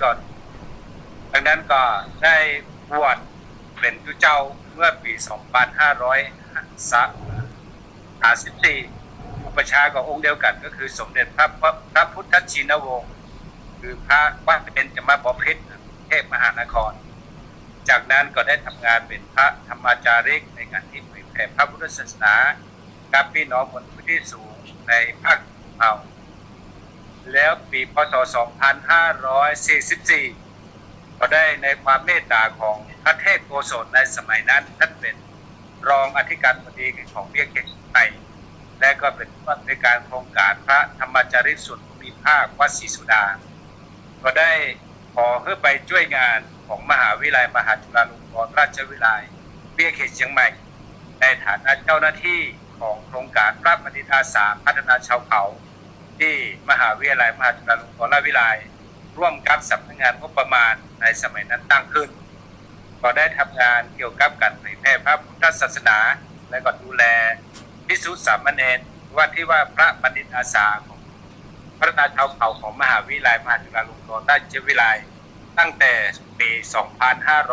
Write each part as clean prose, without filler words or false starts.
ก่อนดังนั้นก็ได้บวชเป็นจุเจ้าเมื่อปี 2554 อุปชาขององค์เดียวกันก็คือสมเด็จพระพุทธชินวงศ์คือพระวัดเบญจมบพิตรเทพมหานครจากนั้นก็ได้ทำงานเป็นพระธรรมจาริกในการที่เผยแผ่พระพุทธศาสนากับพี่น้องบนพื้นที่สูงในภาคเอาแล้วปีพ.ศ. 2544 ก็ได้ในความเมตตาของพระเทพโกศลในสมัยนั้นท่านเป็นรองอธิการบดีของเวียงเขตไทยและก็เป็นผู้อำนวยการโครงการพระธรรมจาริกส่วนภูมิภาควัดศรีสุดาก็ได้ขอให้ไปช่วยงานของมหาวิทยาลัยมหาจุฬาลงกรณราชวิทยาลัยเวียงเขตเชียงใหม่ในฐานะเจ้าหน้าที่ของโครงการพระบัณฑิตอาสาพัฒนาชาวเขาที่มหาวิทยาลัยมหาจุฬาลงกรณราชวิทยาลัยร่วมกับสำนักงานงบประมาณในสมัยนั้นตั้งขึ้นก็ได้ทำงานเกี่ยวกับการเผยแพร่พระพุทธศาสนาและก็ดูแลภิกษุสามเณรว่าที่ว่าพระบัณฑิตอาสาของพัฒนาชาวเขาของมหาวิทยาลัยมหาจุฬาลงกรณราชวิทยาลัยตั้งแต่ปี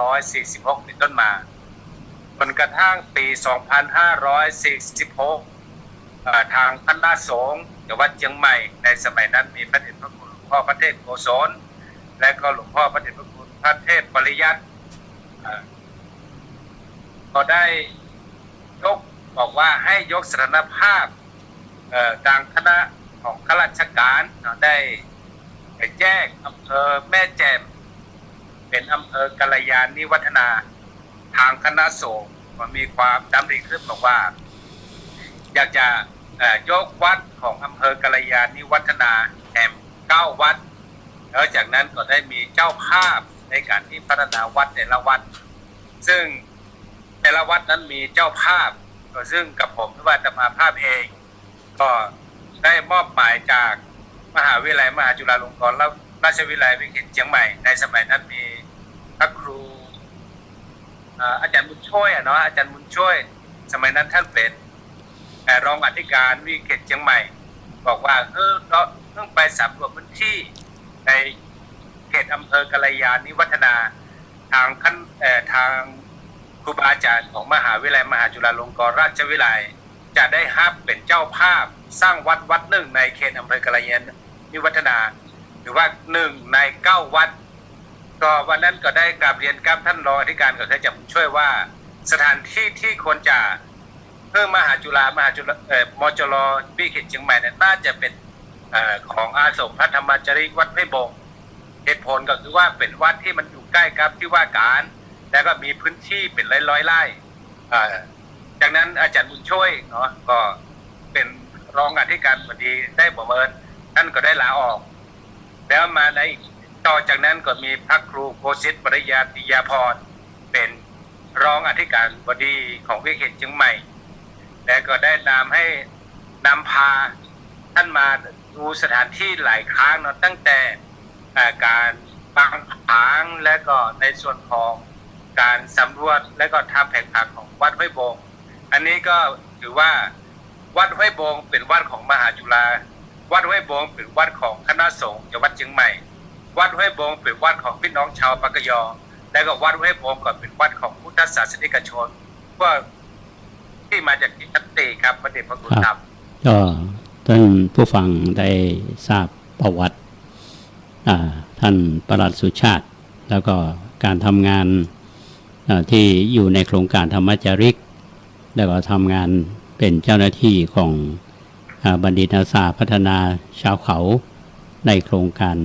2546 เป็นต้นมาจนกระทั่งปี 2546 ทางคณะสงฆ์จังหวัดเชียงใหม่ในสมัยนั้นมีพระเดชพระคุณหลวงพ่อพระเทพโกศลและก็หลวงพ่อพระเดชพระคุณพระเทพปริยัติก็ได้ยกบอกว่าให้ยกสถานภาพทางคณะของข้าราชการได้แจ้งอำเภอแม่แจ่มเป็นอำเภอกัลยาณิวัฒนาทางคณะสงฆ์มันมีความดำริขึ้นบอกว่าอยากจะยกวัดของอำเภอกัลยาณิวัฒนาแห่ง9 วัดแล้วจากนั้นก็ได้มีเจ้าภาพในการที่พัฒนาวัดแต่ละวัดซึ่งแต่ละวัดนั้นมีเจ้าภาพก็ซึ่งกับผมที่ว่าจะมาภาพเองก็ได้มอบหมายจากมหาวิทยาลัยมหาจุฬาลงกรณราชวิทยาลัยวิเขตเชียงใหม่ในสมัยนั้นมีพระครูอาจารย์บุญช่วยอาจารย์บุญช่วยสมัยนั้นท่านเป็นรองอธิการวิเขตเชียงใหม่บอกว่าเราเพิ่งไปสำรวจพื้นที่ในเขตอำเภอกัลยาณิวัฒนาทางครูบาอาจารย์ของมหาวิทยาลัยมหาจุฬาลงกรณราชวิทยาลัยจะได้รับเป็นเจ้าภาพสร้างวัดหนึ่งในเขตอำเภอกัลยาณิวัฒนาหรือว่า1 ใน 9 วัดก็วันนั้นก็ได้กราบเรียนกับท่านรองอธิการก็เคยจะช่วยว่าสถานที่ที่ควรจะเพิ่มมหาจุฬามจรวิเขตเชียงใหม่นั้นน่าจะเป็นของอาสมพระธรรมจาริกวัดห้วยบงเหตุผลก็คือว่าเป็นวัดที่มันอยู่ใกล้กับที่ว่าการแล้วก็มีพื้นที่เป็นร้อยไร่จากนั้นอาจารย์บุญช่วยก็เป็นรองอธิการบดีได้ประเมินท่านก็ได้ลาออกแล้วมาในต่อจากนั้นก็มีพระครูโกศิษฐ์ปริยาติยาพรเป็นรองอธิการบดีของวิเขตเชียงใหม่และก็ได้นำพาท่านมาดูสถานที่หลายครั้งตั้งแต่การบางผางและก็ในส่วนของการสำรวจและก็ทำแผนผังของวัดห้วยบงอันนี้ก็ถือว่าวัดห้วยบงเป็นวัดของมหาจุฬาวัดห้วยบงเป็นวัดของคณะสงฆ์จังหวัดเชียงใหม่วัดห้วยบงเป็นวัดของพี่น้องชาวปากยอและก็วัดห้วยบงก็เป็นวัดของพุทธศาสนิกชนว่าที่มาจากที่ชัดเจนครับพระเดชพระคุณครับก็ท่านผู้ฟังได้ทราบประวัติท่านปลัดสุชาติแล้วก็การทำงานที่อยู่ในโครงการธรรมจาริกแล้วก็ทำงานเป็นเจ้าหน้าที่ของบัณฑิตอาสาพัฒนาชาวเขาในโครงการ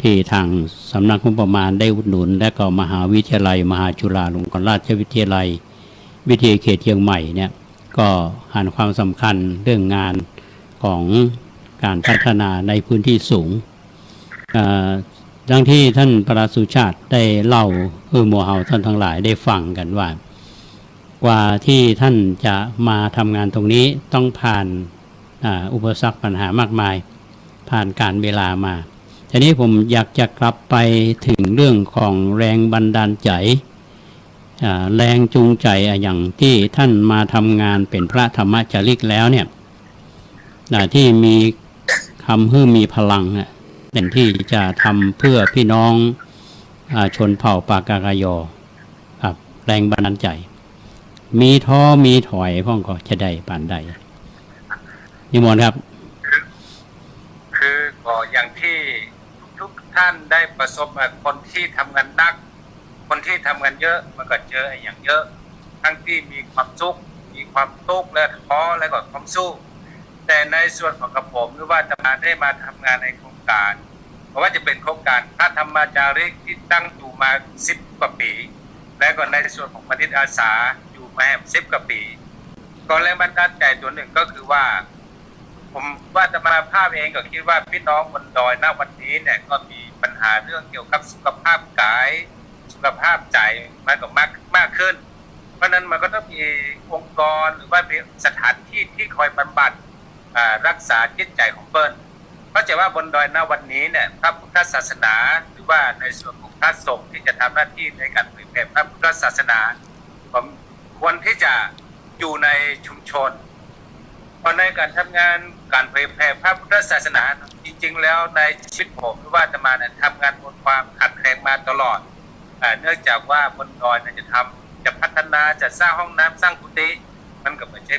ที่ทางสำนักงบประมาณได้อุดหนุนและก็มหาวิทยาลัยมหาจุฬาลงกรณราชวิทยาลัยวิทยาเขตเชียงใหม่เนี่ยก็หันความสำคัญเรื่องงานของการพัฒนาในพื้นที่สูงดังที่ท่านปลัดสุชาติได้เล่าหมู่เฮาท่านทั้งหลายได้ฟังกันว่ากว่าที่ท่านจะมาทำงานตรงนี้ต้องผ่านอุปสรรคปัญหามากมายผ่านการเวลามาทีนี้ผมอยากจะกลับไปถึงเรื่องของแรงบันดาลใจแรงจูงใจอย่างที่ท่านมาทำงานเป็นพระธรรมจาริกแล้วเนี่ยที่มีคำมีพลัง เต็มที่จะทำเพื่อพี่น้องชนเผ่าปากากยอครับแรงบันดาลใจมีท้อมีถอยพ่องก็จะได้ปานใดนิมนต์ครับคือก็อย่างที่ทุกท่านได้ประสบมาคนที่ทำงานหนักคนที่ทำงานเยอะมันก็เจออย่างเยอะทั้งที่มีความสุขมีความทุกข์และท้อและก็ความสู้แต่ในส่วนของกระผมหรือว่าจะมาได้มาทำงานในโครงการเพราะว่าจะเป็นโครงการพระธรรมจาริกที่ตั้งอยู่มา10 กว่าปีและก็ในส่วนของบัณฑิตอาสาอยู่มา10 กว่าปีก็แรงบันดาลใจตัวหนึ่งก็คือว่าผมว่าจะมาภาพเองก็คิดว่าพี่น้องบนดอยณวันนี้เนี่ยก็มีปัญหาเรื่องเกี่ยวกับสุขภาพกายสุขภาพใจมันก็มากขึ้นเพราะนั้นมันก็ต้องมีองค์กรหรือว่ามีสถานที่ที่คอยบำบัดรักษาจิตใจของเปิ้ลเพราะจะว่าบนดอยณวันนี้เนี่ยพระพุทธศาสนาหรือว่าในส่วนของพระสงฆ์ที่จะทำหน้าที่ในการเผยแผ่พระพุทธศาสนาผมควรที่จะอยู่ในชุมชนเพราะในการทำงานการเผยแผ่พระพุทธศาสนาจริงๆแล้วในชีวิตผมหรือว่าจะมาเนี่ยทำงานบนความขัดแย้งมาตลอดเนื่องจากว่าบนดอยเนี่ยจะพัฒนาจะสร้างห้องน้ำสร้างกุฏิมันก็ไม่ใช่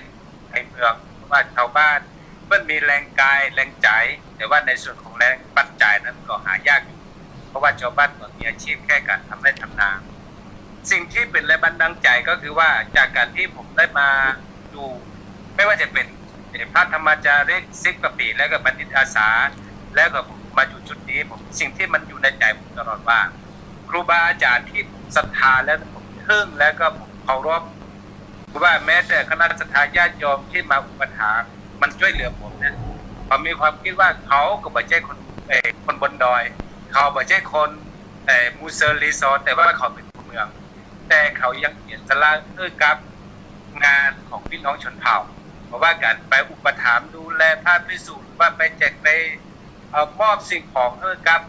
ในเมืองเพราะว่าชาวบ้านเพิ่นมีแรงกายแรงใจแต่ว่าในส่วนของแรงปัจจัยนั้นก็หายากอยู่เพราะว่าชาวบ้านก็มีอาชีพแค่การทำไร่ทำนาสิ่งที่เป็นแรงบันดาลใจก็คือว่าจากการที่ผมได้มาดูไม่ว่าจะเป็นพระธรรมจาริก10 กว่าปีแล้วก็บัณฑิตอาสาแล้วก็มาอยู่จุดนี้ผมสิ่งที่มันอยู่ในใจผมตลอดว่าครูบาอาจารย์ที่ผมศรัทธาแล้วผมทึ่งแล้วก็ผมเคารพว่าแม้แต่คณะศรัทธาญาติโยมที่มาอุปถัมภ์มันช่วยเหลือผมเนี่ยผมมีความคิดว่าเขาก็ไม่ใช่คนบนดอยเขาไม่ใช่คนมูเซอร์รีสอร์ทแต่ว่าเขาเป็นคนเมืองแต่เขายังเขียนสละกับงานของพี่น้องชนเผ่าเพราะว่าการไปอุปถัมภ์ดูแลพระภิกษุหรือว่าไปแจกไปมอบสิ่งของให้กับ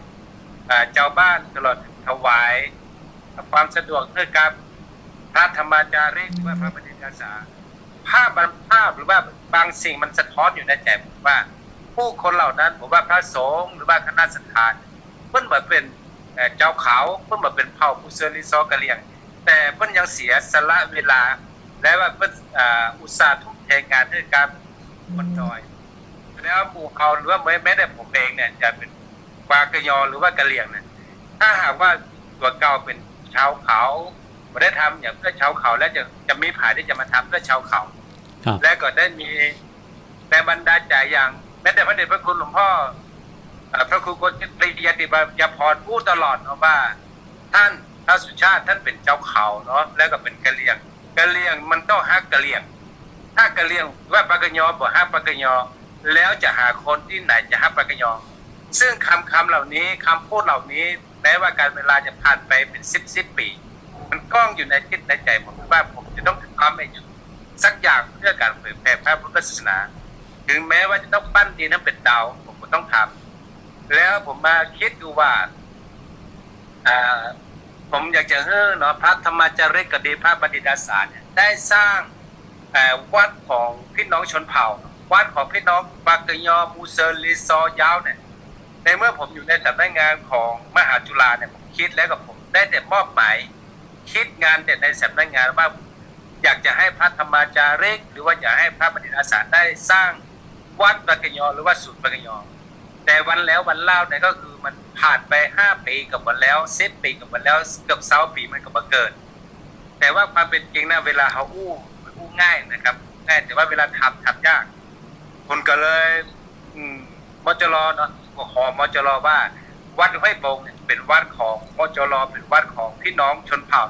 เจ้าบ้านตลอดถึงถวายความสะดวกให้กับพระธรรมจาริกหรือว่าพระบัณฑิตอาสาภาพหรือว่าบางสิ่งมันสะท้อนอยู่ในใจผมว่าผู้คนเหล่านั้นผมว่าพระสงฆ์หรือว่าคณะสัตยาเพิ่นเหมือนเป็นเจ้าเขาเพิ่นเหมือนเป็นเผ่ามูเซอร์ลิซอกะเลียงแต่เพิ่นยังเสียสละเวลาและว่าเพิ่นอุตส่าห์ทุ่มเทงานให้กับบนดอยแล้วหมู่เขาหรือว่าแม้แต่ผมเองเนี่ยจะเป็นปากยอหรือว่ากะเหรี่ยงเนี่ยถ้าหากว่าตัวเก่าเป็นชาวเขาไม่ได้ทำอย่างเพื่อชาวเขาแล้วจะมีผ่าที่จะมาทำเพื่อชาวเขาและก็ได้มีในบรรดาใจอย่างแม้แต่พระเดชพระคุณหลวงพ่อพระครูโกศปริยติบยพรพูดตลอดว่าท่านพระสุชาติท่านเป็นเจ้าเขาเนาะแล้วก็เป็นกะเหรี่ยงมันต้องฮักกะเหรี่ยงถ้ากะเหรี่ยงว่าปากยอบ่ฮักปากยอแล้วจะหาคนที่ไหนจะฮักปากยอซึ่งคำเหล่านี้คำพูดเหล่านี้แม้ว่าการเวลาจะผ่านไปเป็น10 ปีมันก้องอยู่ในจิตในใจผมว่าผมจะต้องทำให้อยู่สักอย่างเพื่อการเผยแผ่พระพุทธศาสนาถึงแม้ว่าจะต้องปั้นดินให้เป็นดาวผมก็ต้องทำแล้วผมมาคิดดูว่าผมอยากจะให้เนาะพระธรรมจาริกกับพระบัณฑิตอาสาเนี่ยได้สร้างวัดของพี่น้องชนเผ่าวัดของพี่น้องปากยอมูเซอร์ลิซอยาวเนี่ยในเมื่อผมอยู่ในสำนักงานของมหาจุฬาเนี่ยผมคิดแล้วกับผมได้แต่มอบหมายคิดงานแต่ในสำนักงานว่าอยากจะให้พระธรรมจาริกหรือว่าอยากให้พระบัณฑิตอาสาได้สร้างวัดปากยอหรือว่าศูนย์ปากยอแต่วันแล้ววันเล่าเนี่ยก็คือมันผ่านไป5 ปีกับวันแล้ว10 ปีกับวันแล้วเกือบ20 ปีมันก็มาเกิดแต่ว่าความเป็นจริงนะเวลาเขาอู้ง่ายนะครับง่ายแต่ว่าเวลาทำยากคนก็เลยมจรเนาะขอมจรว่าวัดห้วยโป่งเนี่ยเป็นวัดของมจรเป็นวัดของพี่น้องชนเผ่า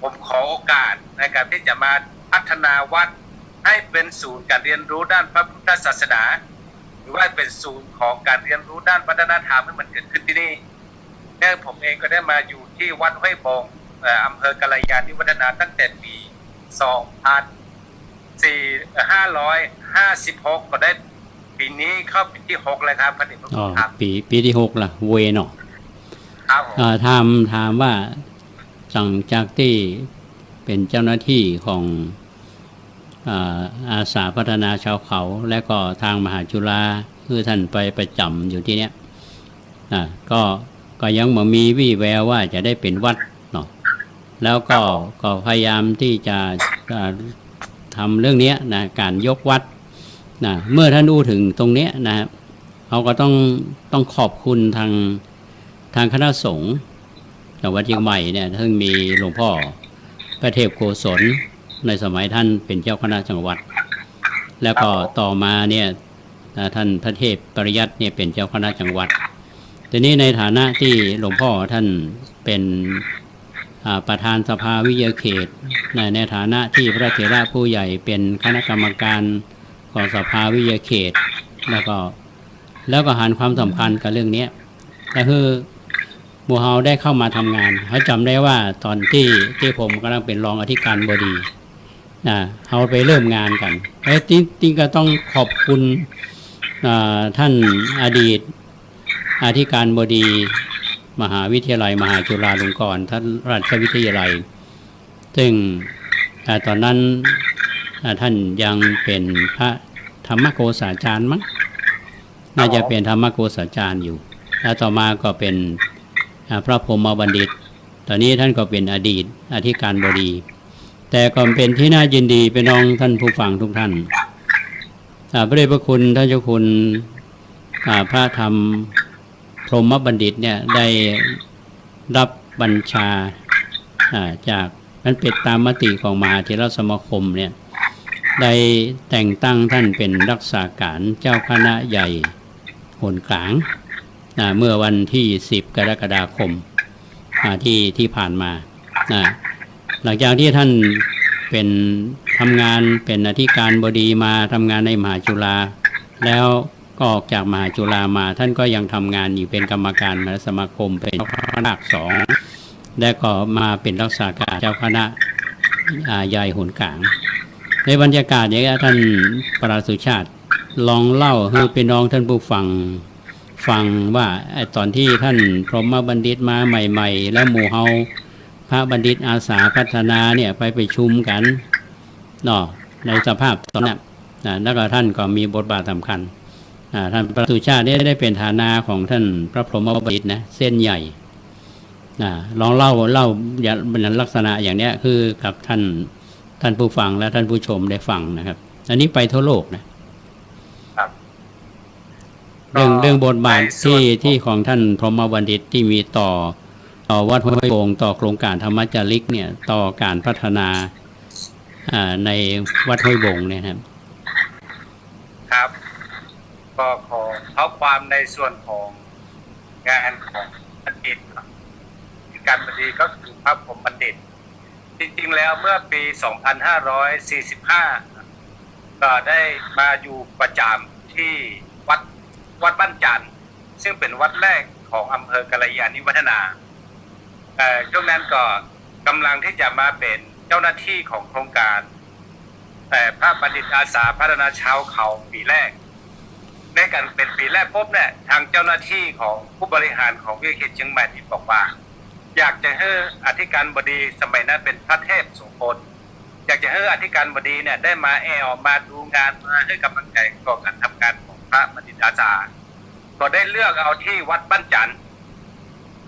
ผมขอโอกาสในการที่จะมาพัฒนาวัดให้เป็นศูนย์การเรียนรู้ด้านพระพุทธศาสนาหรือว่าเป็นศูนย์ของการเรียนรู้ด้านวัฒนธรรมให้มันเกิดขึ้นที่นี่เนี่ยผมเองก็ได้มาอยู่ที่วัดห้วยโป่งอำเภอกัลยาณิวัฒนาตั้งแต่ปี2556ก็ได้ปีนี้เข้าปีที่6เลยครับพระเดชพระคุณครับปีที่6ล่ะเวเนาะครับถามว่าหลังจากที่เป็นเจ้าหน้าที่ของอาสาพัฒนาชาวเขาและก็ทางมหาจุฬาคือท่านไปประจำอยู่ที่เนี้ย อ่าก็ก็ยังบ่มีวี่แววว่าจะได้เป็นวัดเนาะแล้วก็พยายามที่จะทำเรื่องนี้นะการยกวัดนะเมื่อท่านอู้ถึงตรงเนี้ยนะเราก็ต้องขอบคุณทางคณะสงฆ์จังหวัดเชียงใหม่เนี่ยซึ่งมีหลวงพ่อพระเทพโกศลในสมัยท่านเป็นเจ้าคณะจังหวัดแล้วก็ต่อมาเนี่ยท่านพระเทพปริยัติเนี่ยเป็นเจ้าคณะจังหวัดทีนี้ในฐานะที่หลวงพ่อท่านเป็นประธานสภาวิทยาเขตในฐานะที่พระเถระผู้ใหญ่เป็นคณะกรรมการของสภาวิทยาเขตแล้วก็หันความสำคัญกับเรื่องนี้ก็คือหมู่เฮาได้เข้ามาทำงานเขาจำได้ว่าตอนที่ผมกำลังเป็นรองอธิการบดีเขาไปเริ่มงานกันแล้วจริงก็ต้องขอบคุณท่านอดีตอธิการบดีมหาวิทยาลัยมหาจุฬาลงกรณ์ท่านราชวิทยาลัยซึ่งตอนนั้นท่านยังเป็นพระธรรมโกษาจารย์มั้งน่าจะเป็นธรรมโกษาจารย์อยู่แล้วต่อมาก็เป็นพระพรหมบัณฑิตตอนนี้ท่านก็เป็นอดีตอธิการบดีแต่ก็เป็นที่น่ายินดีเป็นน้องท่านผู้ฟังทุกท่านพระเดชพระคุณท่านเจ้าคุณพระธรรมพรหมบัณฑิตเนี่ยได้รับบัญชาจากนั้นเป็นตามมติของมหาเถรสมาคมเนี่ยได้แต่งตั้งท่านเป็นรักษาการเจ้าคณะใหญ่โหนกลางเมื่อวันที่10 กรกฎาคมที่ผ่านมาหลังจากที่ท่านเป็นทำงานเป็นอธิการบดีมาทำงานในมหาจุฬาแล้วก็ออกจากมหาจุฬามาท่านก็ยังทำงานอยู่เป็นกรรมการมหาสมาคมเป็นเจ้าคณะ2และก็มาเป็นรักษาการเจ้าคณะใหญ่โหนกลางในบรรยากาศอย่างนี้ท่านปราสุชาติลองเล่าให้เป็นน้องท่านผู้ฟังว่าตอนที่ท่านพรหมบัณฑิตมาใหม่ๆแล้วหมู่เฮาพระบัณฑิตอาสาพัฒนาเนี่ยไปประชุมกันเนาะในสภาพตอนนั้นแล้วก็ท่านก็มีบทบาทสำคัญท่านปราสุชาติได้เป็นฐานะของท่านพระพรหมบัณฑิตนะเส้นใหญ่ลองเล่าอย่างลักษณะอย่างนี้คือกับท่านผู้ฟังและท่านผู้ชมได้ฟังนะครับอันนี้ไปทั่วโลกนะเรื่องบทบาทที่ของท่านพรหมบัณฑิตที่มีต่อวัดห้วยโป่งต่อโครงการธรรมจาริกเนี่ยต่อการพัฒนาในวัดห้วยโป่งเนี่ยครับก็ขอเท้าความในส่วนของงานของบัณฑิตการบดีก็คือพระพรหมบัณฑิตจริงๆแล้วเมื่อปี 2545 ก็ได้มาอยู่ประจำที่วัดบ้านจันทร์ซึ่งเป็นวัดแรกของอำเภอกัลยาณิวัฒนาช่วงนั้นก็กำลังที่จะมาเป็นเจ้าหน้าที่ของโครงการแต่พระบัณฑิตอาสาพัฒนาชาวเขาปีแรกในการเป็นปีแรกปุ๊บเนี่ยทางเจ้าหน้าที่ของผู้บริหารของวิทยาเขตเชียงใหม่ที่บอกว่าอยากจะให้อธิการบดีสมัยนั้นเป็นพระเทพโสพลอยากจะให้อธิการบดีเนี่ยได้มามาดูงานมาให้กำลังใจต่อการทำงานของพระบัณฑิตอาสาก็ได้เลือกเอาที่วัดบ้านจันทร์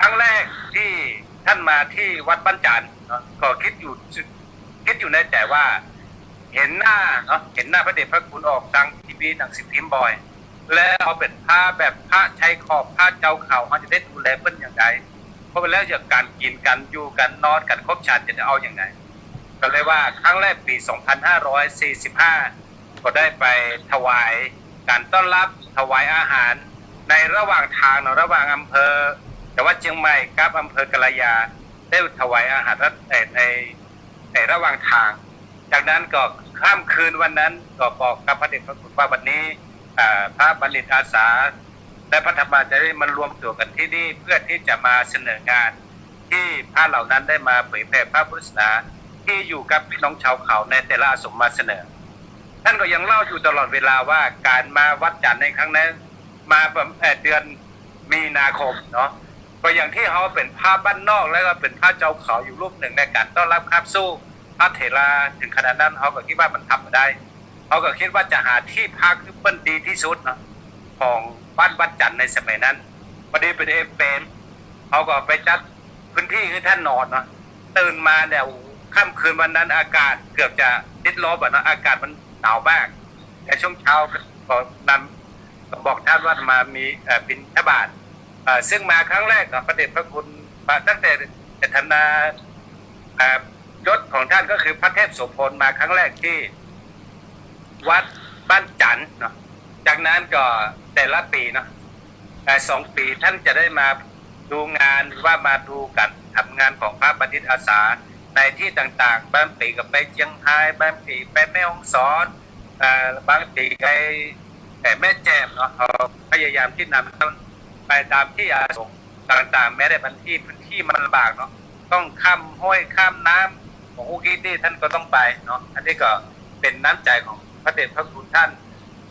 ครั้งแรกที่ท่านมาที่วัดบ้านจันทร์ก็คิดอยู่ในใจว่าเห็นหน้าพระเดชพระคุณออกทางทีวีหนังสือพิมพ์บ่อยแล้วเอาเป็นผ้าแบบผ้าชายขอบผ้าเจ้าเขาเขาจะได้ดูแลเพิ่นอย่างไรเพราะไปแล้วจากการกินกันอยู่กันนอนกันครบชาติจะเอาอย่างไรก็เลยว่าครั้งแรกปี 2545 ก็ได้ไปถวายการต้อนรับถวายอาหารในระหว่างทางระหว่างอำเภอจังหวัดเชียงใหม่กับอำเภอกาลยาได้ถวายอาหารในระหว่างทางจากนั้นก็ข้ามคืนวันนั้นก็บอกกับพระเดชพระคุณว่าวันนี้พระบัณฑิตอาสาและพระธรรมจารีมันรวมตัวกันที่นี่เพื่อที่จะมาเสนองานที่พระเหล่านั้นได้มาเผยแผ่พระพุทธศาสนาที่อยู่กับพี่น้องชาวเขาในแต่ละอาสมมาเสนอท่านก็ยังเล่าอยู่ตลอดเวลาว่าการมาวัดจันทร์ในครั้งนั้นมาเดือนมีนาคมเนาะก็อย่างที่เขาเป็นพระบ้านนอกแล้วก็เป็นพระเจ้าเขาอยู่รูปหนึ่งในการต้อนรับครับสู้พระเถระถึงขนาดนั้นเขาก็คิดว่ามันทำไม่ได้เขาก็คิดว่าจะหาที่พักที่เป็นดีที่สุดเนาะของบ้านจันทร์ในสมัยนั้น พอดีเป็นFMเขาก็ไปจัดพื้นที่ให้ท่านนอนเนาะตื่นมาเนี่ยค่ำคืนวันนั้นอากาศเกือบจะติดลบอ่ะเนาะอากาศมันหนาวมากแต่ช่วงเช้าก็นำก็บอกท่านว่ามามีบิณฑบาตซึ่งมาครั้งแรกกับพระเดชพระคุณมาตั้งแต่ธนายศของท่านก็คือพระเทพโสพลมาครั้งแรกที่วัดบ้านจันทร์เนาะจากนั้นก็แต่ละปีเนาะ2 ปีท่านจะได้มาดูงานว่ามาดูการทำงานของพระบัณฑิตอาสาในที่ต่างๆบางปีก็ไปเชียงรายบางปีไปแม่ฮ่องสอนบางปีไปแม่แจ่มเนาะเขาพยายามที่นำไปตามที่อาสงต่างๆแม้แต่พื้นที่มันลำบากเนาะต้องข้ามห้วยข้ามน้ำของอุกิตี้ท่านก็ต้องไปเนาะอันนี้ก็เป็นน้ำใจของพระเดชพระคุณท่าน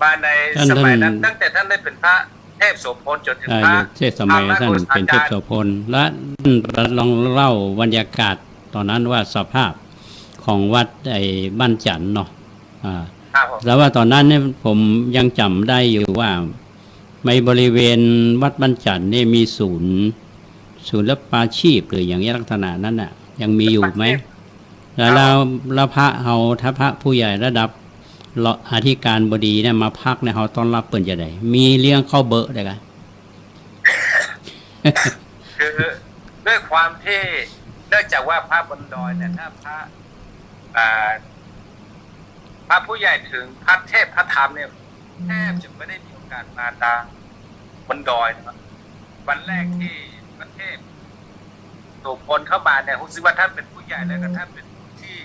มาในสมัยนั้นตั้งแต่ท่านได้เป็นพระเทพโสพลจนถึงพระ เทศสมัยท่านเป็นเทพโสพลและลองเล่าบรรยากาศตอนนั้นว่าสภาพของวัดไอ้บ้านจันทร์เนาะแล้วว่าตอนนั้นเนี่ยผมยังจำได้อยู่ว่าในบริเวณวัดบ้านจันทร์เนี่ยมีศูนย์รับปาชีพหรืออย่างนี้ลักษณะนั้นน่ะยังมีอยู่ไหมแล้วพระเฮาถ้าพระผู้ใหญ่ระดับอธิการบดีเนี่ยมาพักเนี่ยเขาต้อนรับเปิ่นจะได้มีเลี้ยงข้าวเบอะได้กัน คือด้วยความที่เนื่องจากว่าพระบนดอยเนี่ยถ้าพระผู้ใหญ่ถึงพระเทพพระธรรมเนี่ยแทบจะไม่ได้มีโอกาสมาตามบนดอยนะวันแรกที่พระเทพโสพลเข้ามาเนี่ยรู้สึกว่าท่านเป็นผู้ใหญ่แล้วก็ท่านเป็นผู้ที่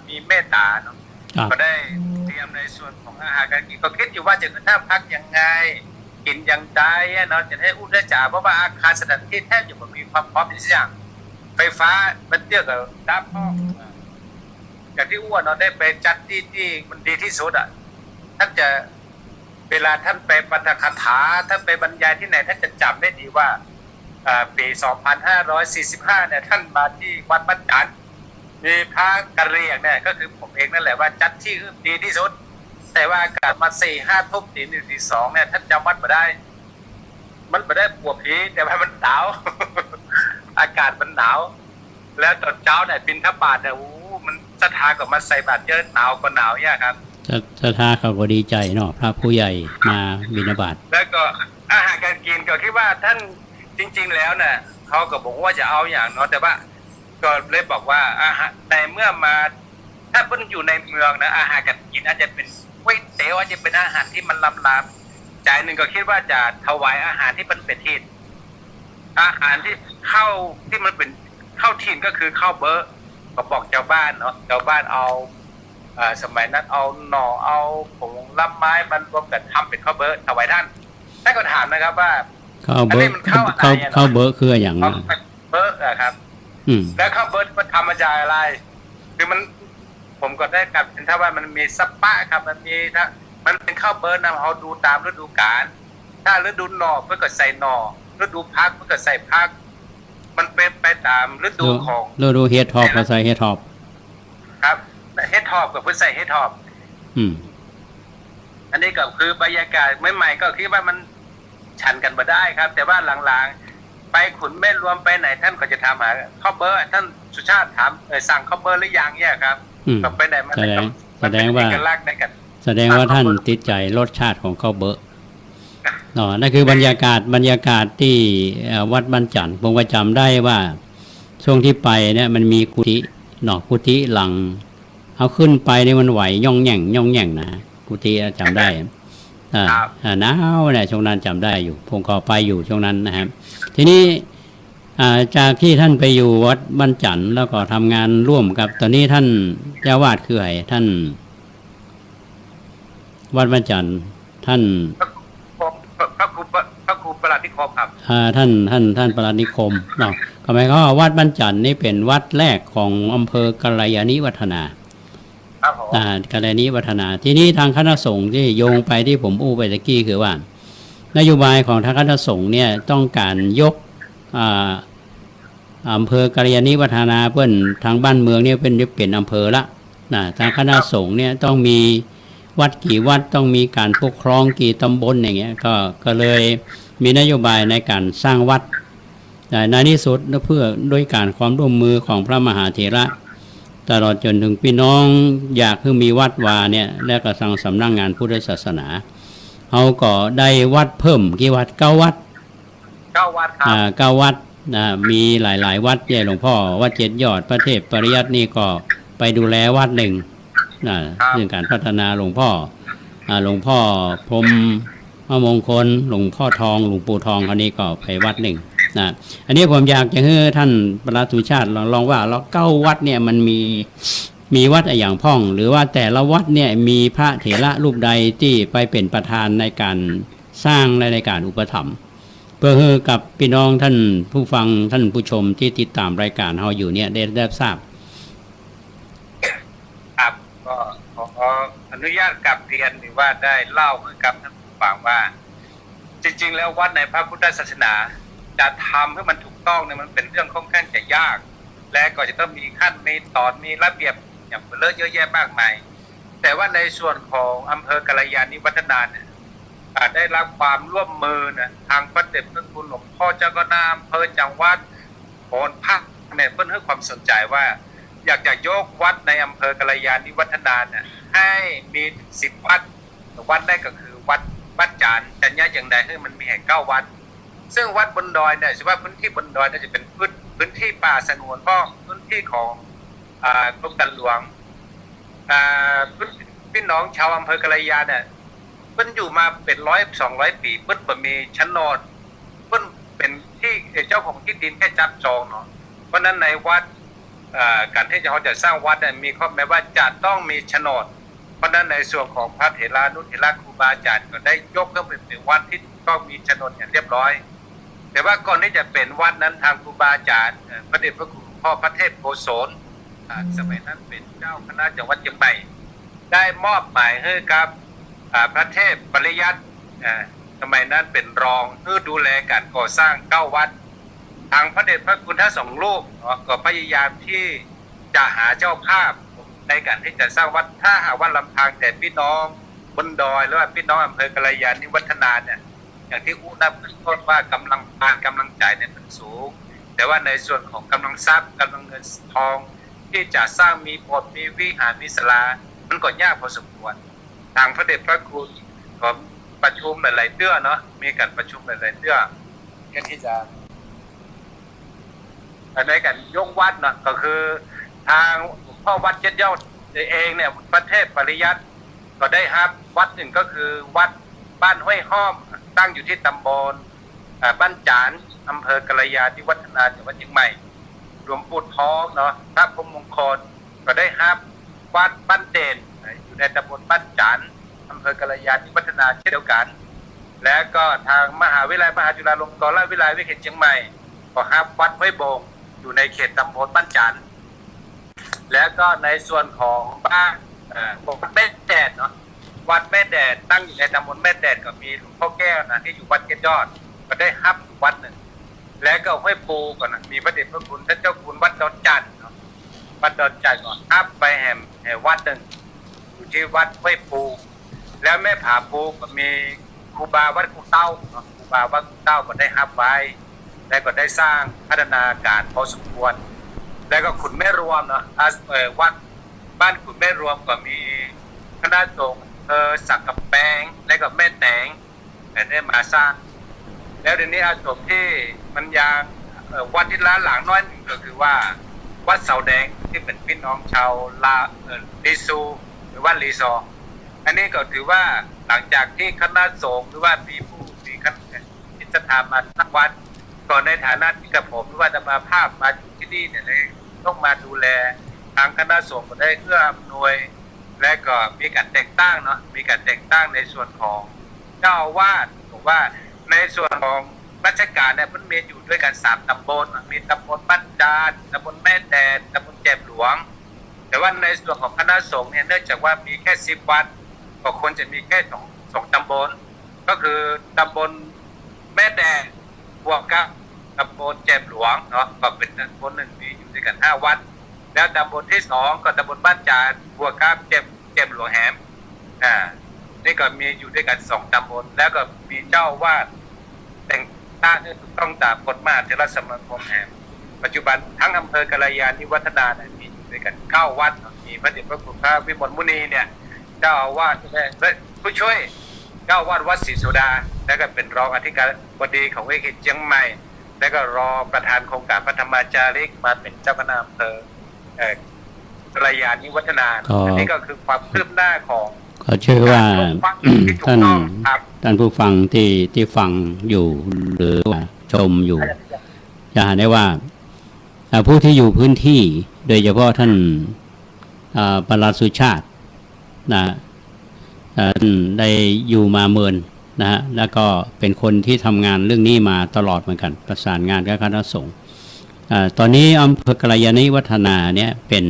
มีเมตตาเนาะก็ได้เตรียมในส่วนของอาหารการกินก็คิดอยู่ว่าจะท่าพักยังไงกินยังไงเนาะจะให้อุ้มได้จ่าเพราะว่าอาคารสถานที่แทบจะมีความพร้อมทุกอย่างไฟฟ้ามันเตี้ยกับด้ามห้องอย่างที่อ้วนเนาะได้ไปจัดที่มันดีที่สุดอ่ะท่านจะเวลาท่านไปปาฐกถาท่านไปบรรยายที่ไหนท่านจะจำได้ดีว่าปี 2545 เนี่ยท่านมาที่วัดบ้านจันทร์มีพระกะเหรี่ยงเนี่ยก็คือผมเองนั่นแหละว่าจัดที่ดีที่สุดแต่ว่าอากาศมา 4-5 ทุ่มตี 1 ตี 2เนี่ยท่านจำวัดมาได้มันไม่ได้ปวดผีแต่ว่ามันหนาว อากาศมันหนาวแล้วตอนเช้าเนี่ยบิณฑบาตเนี่ยมันศรัทธากับมาใส่บาตรเยอะหนาวก็หนาวเนี่ยครับศรัทธาเขาก็ดีใจเนาะพระผู้ใหญ่มาบิณฑบาตแล้วก็อาหารการกินก็คิดว่าท่านจริงๆแล้วเนี่ยเขาก็บอกว่าจะเอาอย่างเนาะแต่ว่าก็เลยบอกว่าอาหารในเมื่อมาถ้าเพิ่งอยู่ในเมืองนะอาหารการกินอาจจะเป็นก๋วยเตี๋ยวอาจจะเป็นอาหารที่มันลำๆใจหนึ่งก็คิดว่าจะถวายอาหารที่มันเป็นทินอาหารที่เข้าที่มันเป็นเข้าทินก็คือข้าวเบอร์ก็บอกชาวบ้านเนาะชาวบ้านเอาสมัยนั้นเอาหน่อเอาผงลำไม้มันรวมกันทำเป็นข้าวเบอร์ถวายท่านก็ถามนะครับว่าข้าวเบอร์ข้าวเบอร์คืออย่างนั้นเบอร์ครับแล้วข้าวเบอร์มันทำมาจากอะไรคือผมก็ได้กลับเห็นถ้าว่ามันมีสปะครับมันมีถ้ามันเป็นข้าวเบอร์นะเราดูตามฤดูกาลถ้าฤดูหน่อเพื่อก็ใส่หน่อฤดูพักเพื่อก็ใส่พักมันเป็นไปตามฤดูของฤดูเฮดทอปก็ใส่เฮดทอปครับเฮดทอปกับเพื่อใส่เฮดทอปอันนี้ก็คือบรรยากาศใหม่ๆก็คิดว่ามันฉันกันมาได้ครับแต่ว่าหลังๆไปขุนแม่รวมไปไหนท่านก็จะถามหาข้าวเบอร์ท่านสุชาติถามสั่งข้าวเบอร์หรือยังเนี่ยครับไปไหนมาแสดงว่าท่านติดใจรสชาติของข้าวเบอร์นั่นคือบรรยากาศที่วัดบ้านจันทร์ผมก็จำได้ว่าช่วงที่ไปเนี่ยมันมีกุฏิหลังเอาขึ้นไปเนี่ยมันไหวย่องแย่งนะกุฏิจำได้หนาวเนี่ยช่วงนั้นจำได้อยู่ผมก็ไปอยู่ช่วงนั้นนะครับทีนี้จากที่ท่านไปอยู่วัดบ้านจันทร์แล้วก็ทำงานร่วมกับตอนนี้ท่านเจ้าวาดคือไอ้ท่านวัดบ้านจันทร์ท่านพระครูประหลัดนิคมครับท่านประหลัดนิคมเนาะก็หมายความว่าวัดบ้านจันทร์นี่เป็นวัดแรกของอำเภอกัลยาณิวัฒนากัลยาณิวัฒนาทีนี้ทางคณะสงฆ์ที่โยงไปที่ผมอู้ไปตะกี้คือว่านโยบายของทางคณะสงฆ์เนี่ยต้องการยกอำเภอกัลยาณิวัฒนาเพื่อนทางบ้านเมืองเนี่ยเป็นอำเภอละทางคณะสงฆ์เนี่ยต้องมี วัดกี่วัดต้องมีการปกครองกี่ตำบลอย่างเงี้ยก็เลยมีนโยบายในการสร้างวัดแต่ในที่สุดเพื่อด้วยการความร่วมมือของพระมหาเถระตลอดจนถึงพี่น้องอยากให้มีวัดวาเนี่ยและก็สั่งสำนักงานพุทธศาสนาเขาก็ได้วัดเพิ่มกี่วัด9 วัด 9 วัดครับ9 วัดมีหลายๆวัดใหญ่หลวงพ่อวัดเจ็ดยอดพระเทพปริยัตินี่ก็ไปดูแลวัดหนึ่งเรื่องการพัฒนาหลวงพ่อหลวงพ่อพรหมมงคลหลวงพ่อทองหลวงปู่ทองคนนี้ก็ไปวัดหนึ่งอันนี้ผมอยากจะให้ท่านประหลัดสุชาติลองว่าเรา9 วัดเนี่ยมันมีวัดอย่างพ่องหรือว่าแต่ละวัดเนี่ยมีพระเถระรูปใดที่ไปเป็นประธานในการสร้างและในการอุปถัมภ์เพื่อให้กับพี่น้องท่านผู้ฟังท่านผู้ชมที่ติดตามรายการเราอยู่เนี่ยได้ทราบครับก็ขออนุญาตกลับเรียนหรือว่าได้เล่าให้กับท่านผู้ฟังว่าจริงๆแล้ววัดในพระพุทธศาสนาจะทำให้มันถูกต้องเนี่ยมันเป็นเรื่องค่อนข้างจะยากและก็จะต้องมีขั้นมีตอนมีระเบียบอย่างเยอะแยะมากมายแต่ว่าในส่วนของอำเภอกัลยาณิวัฒนาเนี่ยได้รับความร่วมมือนะทางพระเดชพระคุณหลวงพ่อเจ้าคณะอำเภอจังหวัดโขนภาคเนี่ยเพิ่นให้ความสนใจว่าอยากจะยกวัดในอำเภอกัลยาณิวัฒนาเนี่ยให้มี10 วัดวัดแรกก็คือวัดบ้านจานจัญญาอย่างใดให้มันมีแห่ง9 วัดซึ่งวัดบนดอยเนี่ยถือว่าพื้นที่บนดอยน่าจะเป็นพื้นที่ป่าสงวนเพราะพื้นที่ของกรมการหลวงพี่น้องชาวอำเภอกัลยาเนี่ยเพิ่นอยู่มาเป็น100-200 ปีเพิ่นบ่มีโฉนดเพิ่นเป็นที่เจ้าของที่ดินแค่จับจองเนาะเพราะนั้นในวัดการที่เขาจะสร้างวัดเนี่ยมีข้อแม้ว่าจะต้องมีโฉนดเพราะนั้นในส่วนของพระเถรานุเถระครูบาอาจารย์ก็ได้ยกขึ้นเป็นวัดที่ต้องมีโฉนดอย่างเรียบร้อยแต่ว่าก่อนที่จะเป็นวัดนั้นทางครูบาอาจารย์พระเดชพระคุณพ่อพระเทพโกศลสมัยนั้นเป็นเจ้าคณะจังหวัดเชียงใหม่ได้มอบหมายให้กับพระเทพปริยัติสมัยนั้นเป็นรองเพื่อดูแลการก่อสร้าง9 วัดทางพระเดชพระคุณทั้ง2 รูปก็พยายามที่จะหาเจ้าภาพในการที่จะสร้างวัดถ้าหากว่าลำพังแต่พี่น้องบนดอยหรือว่าพี่น้องอำเภอกัลยาณิวัฒนาเนี่ยอย่างที่อู้นับขึ้นต้นว่ากำลังใจเนี่ยมันสูงแต่ว่าในส่วนของกำลังทรัพย์กำลังเงินทองที่จะสร้างมีโบสถ์มีวิหารมีศาลามันก็ยากพอสมควรทางพระเดชพระคุณก็ประชุมหลายๆเตื้อเนาะมีการประชุมหลายๆเตื้อเพื่อที่จะในการยกวัดเนาะก็คือทางพ่อวัดเจ็ดยอดเองเนี่ยพระเทพปริยัติก็ได้ครับวัดหนึ่งก็คือวัดบ้านห้วยห้อมตั้งอยู่ที่ตำบลบ้านจานอำเภอกัลยาณิวัฒนาจังหวัดเชียงใหม่หลวงปู่ทองเนาะพระพรหมมงคลก็ได้ครับวัดบ้านเด่นอยู่ในตำบลบ้านจานอำเภอกัลยาณิวัฒนาเช่นเดียวกันและก็ทางมหาวิทยาลัยมหาจุฬาลงกรณราชวิทยาลัยวิเทศเชียงใหม่ก็ครับวัดห้วยโบงอยู่ในเขตตำบลบ้านจานแล้วก็ในส่วนของบ้านวัดแม่แดดเนาะวัดแม่แดดตั้งอยู่ในตำบลแม่แดดก็มีหลวงพ่อแก้วนะที่อยู่วัดเกศยอดก็ได้ฮับวัดหนึ่งแล้วก็ห้วยปูก่อนนะมีพระเดชพระคุณท่านเจ้าคุณวัดดอนจันทร์วัดดอนจันทร์ก่อนฮับไปแห่วัดหนึ่งอยู่ที่วัดห้วยปูแล้วแม่ผาปูก็มีครูบาวัดกูเต้าครูบาวัดกูเต้าก็ได้ฮับไว้และก็ได้สร้างพัฒนาการพอสมควรแล้วก็ขุนแม่รวมเนาะวัดบ้านขุนแม่รวมก็มีคณะสงฆ์สักกับแปงและก็แม่แตงได้มาสร้างแล้วเดี๋ยวนี้อาสมที่มันยังวัดที่ล้านหลังน้อยหนึ่งก็คือว่าวัดเสาแดงที่เป็นพี่น้องชาวลีซูหรือว่าลีซออันนี้ก็ถือว่าหลังจากที่คณะสงฆ์หรือว่ามีผู้มีคณะที่สถาบันนักวัดก่อนในฐานะที่กับผมหรือว่าจะมาภาพมาอยู่ที่นี่เนี่ยเลยต้องมาดูแลทางคณะสงฆ์ก็ได้เอื้ออำนวยและก็มีการแต่งตั้งเนาะมีการแต่งตั้งในส่วนของเจ้าอาวาสบอกว่าในส่วนของราชการเนี่ยมันมีอยู่ด้วยกัน3 ตำบลมีตำบลบ้านจานตำบลแม่แดดตำบลแจ่มหลวงแต่ว่าในส่วนของคณะสงฆ์เนี่ยเนื่องจากว่ามีแค่10 วัดก็ควรจะมีแค่2 ตำบลก็คือตำบลแม่แดดบวกกับตำบลแจ่มหลวงเนาะก็เป็นตำบลหนึ่งมีอยู่ด้วยกัน5 วัดแล้วตำบลที่2ก็ตำบลบ้านจานบวกกับแจ่มหลวงแหม อ่านี่ก็มีอยู่ด้วยกัน2 ตำบลแล้วก็มีเจ้าวาดแต่งตั้งให้ถูกต้องตามกฎมหาเถรสมาคมแห่งปัจจุบันทั้งอำเภอกัลยาณิวัฒนาเนี่ยมีอยู่ด้วยกัน9 วัดมีพระเดชพระคุณพระวิมลมุนีเนี่ยเจ้าอาวาสและผู้ช่วยเจ้าอาวาสวัดศรีโสดาแล้วก็เป็นรองอธิการบดีของวิเขตเชียงใหม่แล้วก็รอประธานโครงการพระธรรมจาริกมาเป็นเจ้าคณะอำเภอกัลยาณิวัฒนาอันนี้ก็คือความคืบหน้าของ ก็เชื่อว่า ท่าน ครับ ท่านผู้ฟังที่ฟังอยู่หรือว่าชมอยู่จะเห็นได้ว่าผู้ที่อยู่พื้นที่โดยเฉพาะท่านปลัดสุชาตินะท่านได้อยู่มาเมินนะฮะแล้วก็เป็นคนที่ทำงานเรื่องนี้มาตลอดเหมือนกันประสานงานกับคณะสงฆ์ตอนนี้อำเภอกัลยาณิวัฒนาเนี่ยเป็น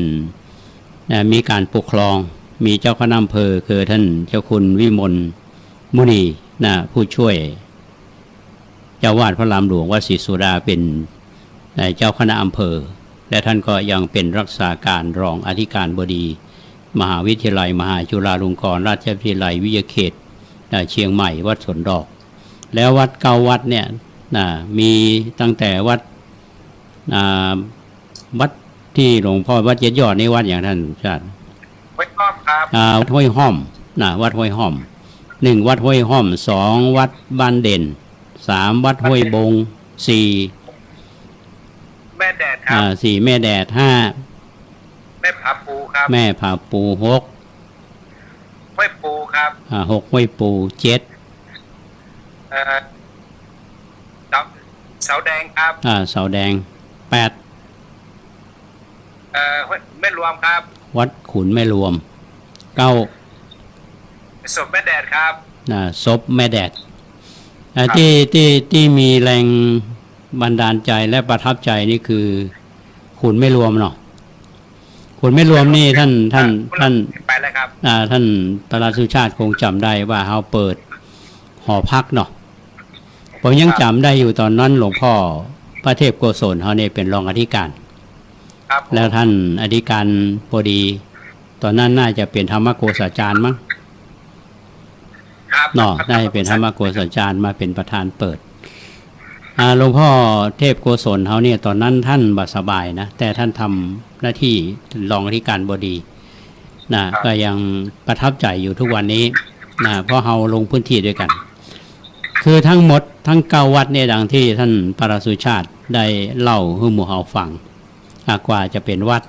มีการปกครองมีเจ้าคณะอำเภอคือท่านเจ้าคุณวิมลมุนีนะผู้ช่วยเจ้าวาดพระรามหลวงวัดศรีสุดาเป็นเจ้าคณะอำเภอและท่านก็ยังเป็นรักษาการรองอธิการบดีมหาวิทยาลัยมหาจุฬาลงกรณราชวิทยาลัยวิทยาเขตเชียงใหม่วัดสวนดอกแล้ววัด9 วัดเนี่ยมีตั้งแต่วัดที่หลวงพ่อวัดเย็ดยอดในวัดอย่างท่านชาติวัดห้อมครับวัดห้วยห้อมวัดห้วยห้อม1วัดห้วยห้อม2วัดบ้านเด่น3วัดห้วยบง4แม่แดดครับ4แม่แดด5แม่ผาปูครับแม่ผาปู6ห้วยปูครับ6ห้วยปู7เสาแดงครับเสาแดง8แม่รวมครับวัดขุนแม่รวม9ศพแม่แดดครับศพแม่แดดที่มีแรงบันดาลใจและประทับใจนี่คือขุนแม่รวมเนาะขุนแม่รวมนี่ท่านไปแล้วครับท่านปลัดสุชาติคงจำได้ว่าเขาเปิดหอพักเนาะผมยังจำได้อยู่ตอนนั้นหลวงพ่อพระเทพโกศลเขาเนี่ยเป็นรองอธิการแล้วท่านอธิการพอดีตอนนั้นน่าจะเป็นธรรมโกษาจารย์มั้งเนาะได้เป็นธรรมโกษาจารย์มาเป็นประธานเปิดหลวงพ่อเทพโกศลเขาเนี่ยตอนนั้นท่านบัสบายนะแต่ท่านทำหน้าที่รองอธิการบดีนะก็ยังประทับใจอยู่ทุกวันนี้นะเพราะเราลงพื้นที่ด้วยกันคือทั้งหมดทั้ง9 วัดเนี่ยดังที่ท่านปลัดสุชาติได้เล่าให้หมู่เฮาฟังกว่าจะเป็นวัด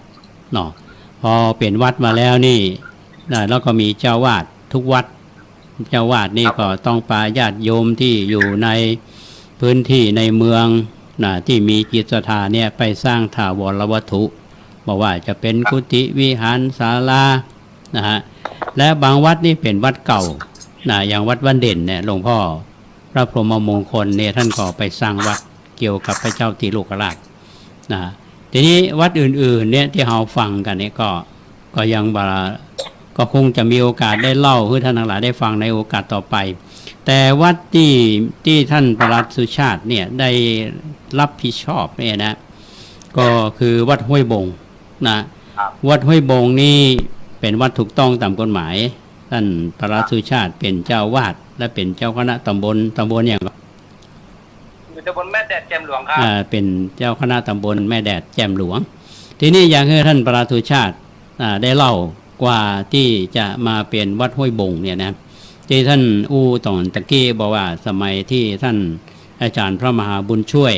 เนาะพอเป็นวัดมาแล้วนี่แล้วก็มีเจ้าวาดทุกวัดเจ้าวาดนี่ก็ต้องพาญาติโยมที่อยู่ในพื้นที่ในเมืองที่มีจิตศรัทธาเนี่ยไปสร้างถาวรวัตถุบอกว่าจะเป็นกุฏิวิหารศาลานะฮะและบางวัดนี่เป็นวัดเก่าอย่างวัดบ้านเด่นเนี่ยหลวงพ่อพระพรหมมงคลเนี่ยท่านก็ไปสร้างวัดเกี่ยวกับพระเจ้าติโลกราชทีนี้วัดอื่นๆเนี่ยที่เราฟังกันเนี่ยก็ยังก็คงจะมีโอกาสได้เล่าให้ท่านทั้งหลายได้ฟังในโอกาสต่อไปแต่วัดที่ท่านปลัดสุชาติเนี่ยได้รับผิดชอบเนี่ยนะก็คือวัดห้วยบงนะวัดห้วยบงนี่เป็นวัดถูกต้องตามกฎหมายท่านปลัดสุชาติเป็นเจ้าวาดและเป็นเจ้าคณะตำบลอย่างอยู่ตำบลแม่แดดแจ่มหลวงครับเป็นเจ้าคณะตำบลแม่แดดแจ่มหลวงทีนี้อย่างที่ท่านปลัดสุชาติได้เล่ากว่าที่จะมาเป็นวัดห้วยบงเนี่ยนะที่ท่านตอนตะกี้บอกว่าสมัยที่ท่านอาจารย์พระมหาบุญช่วย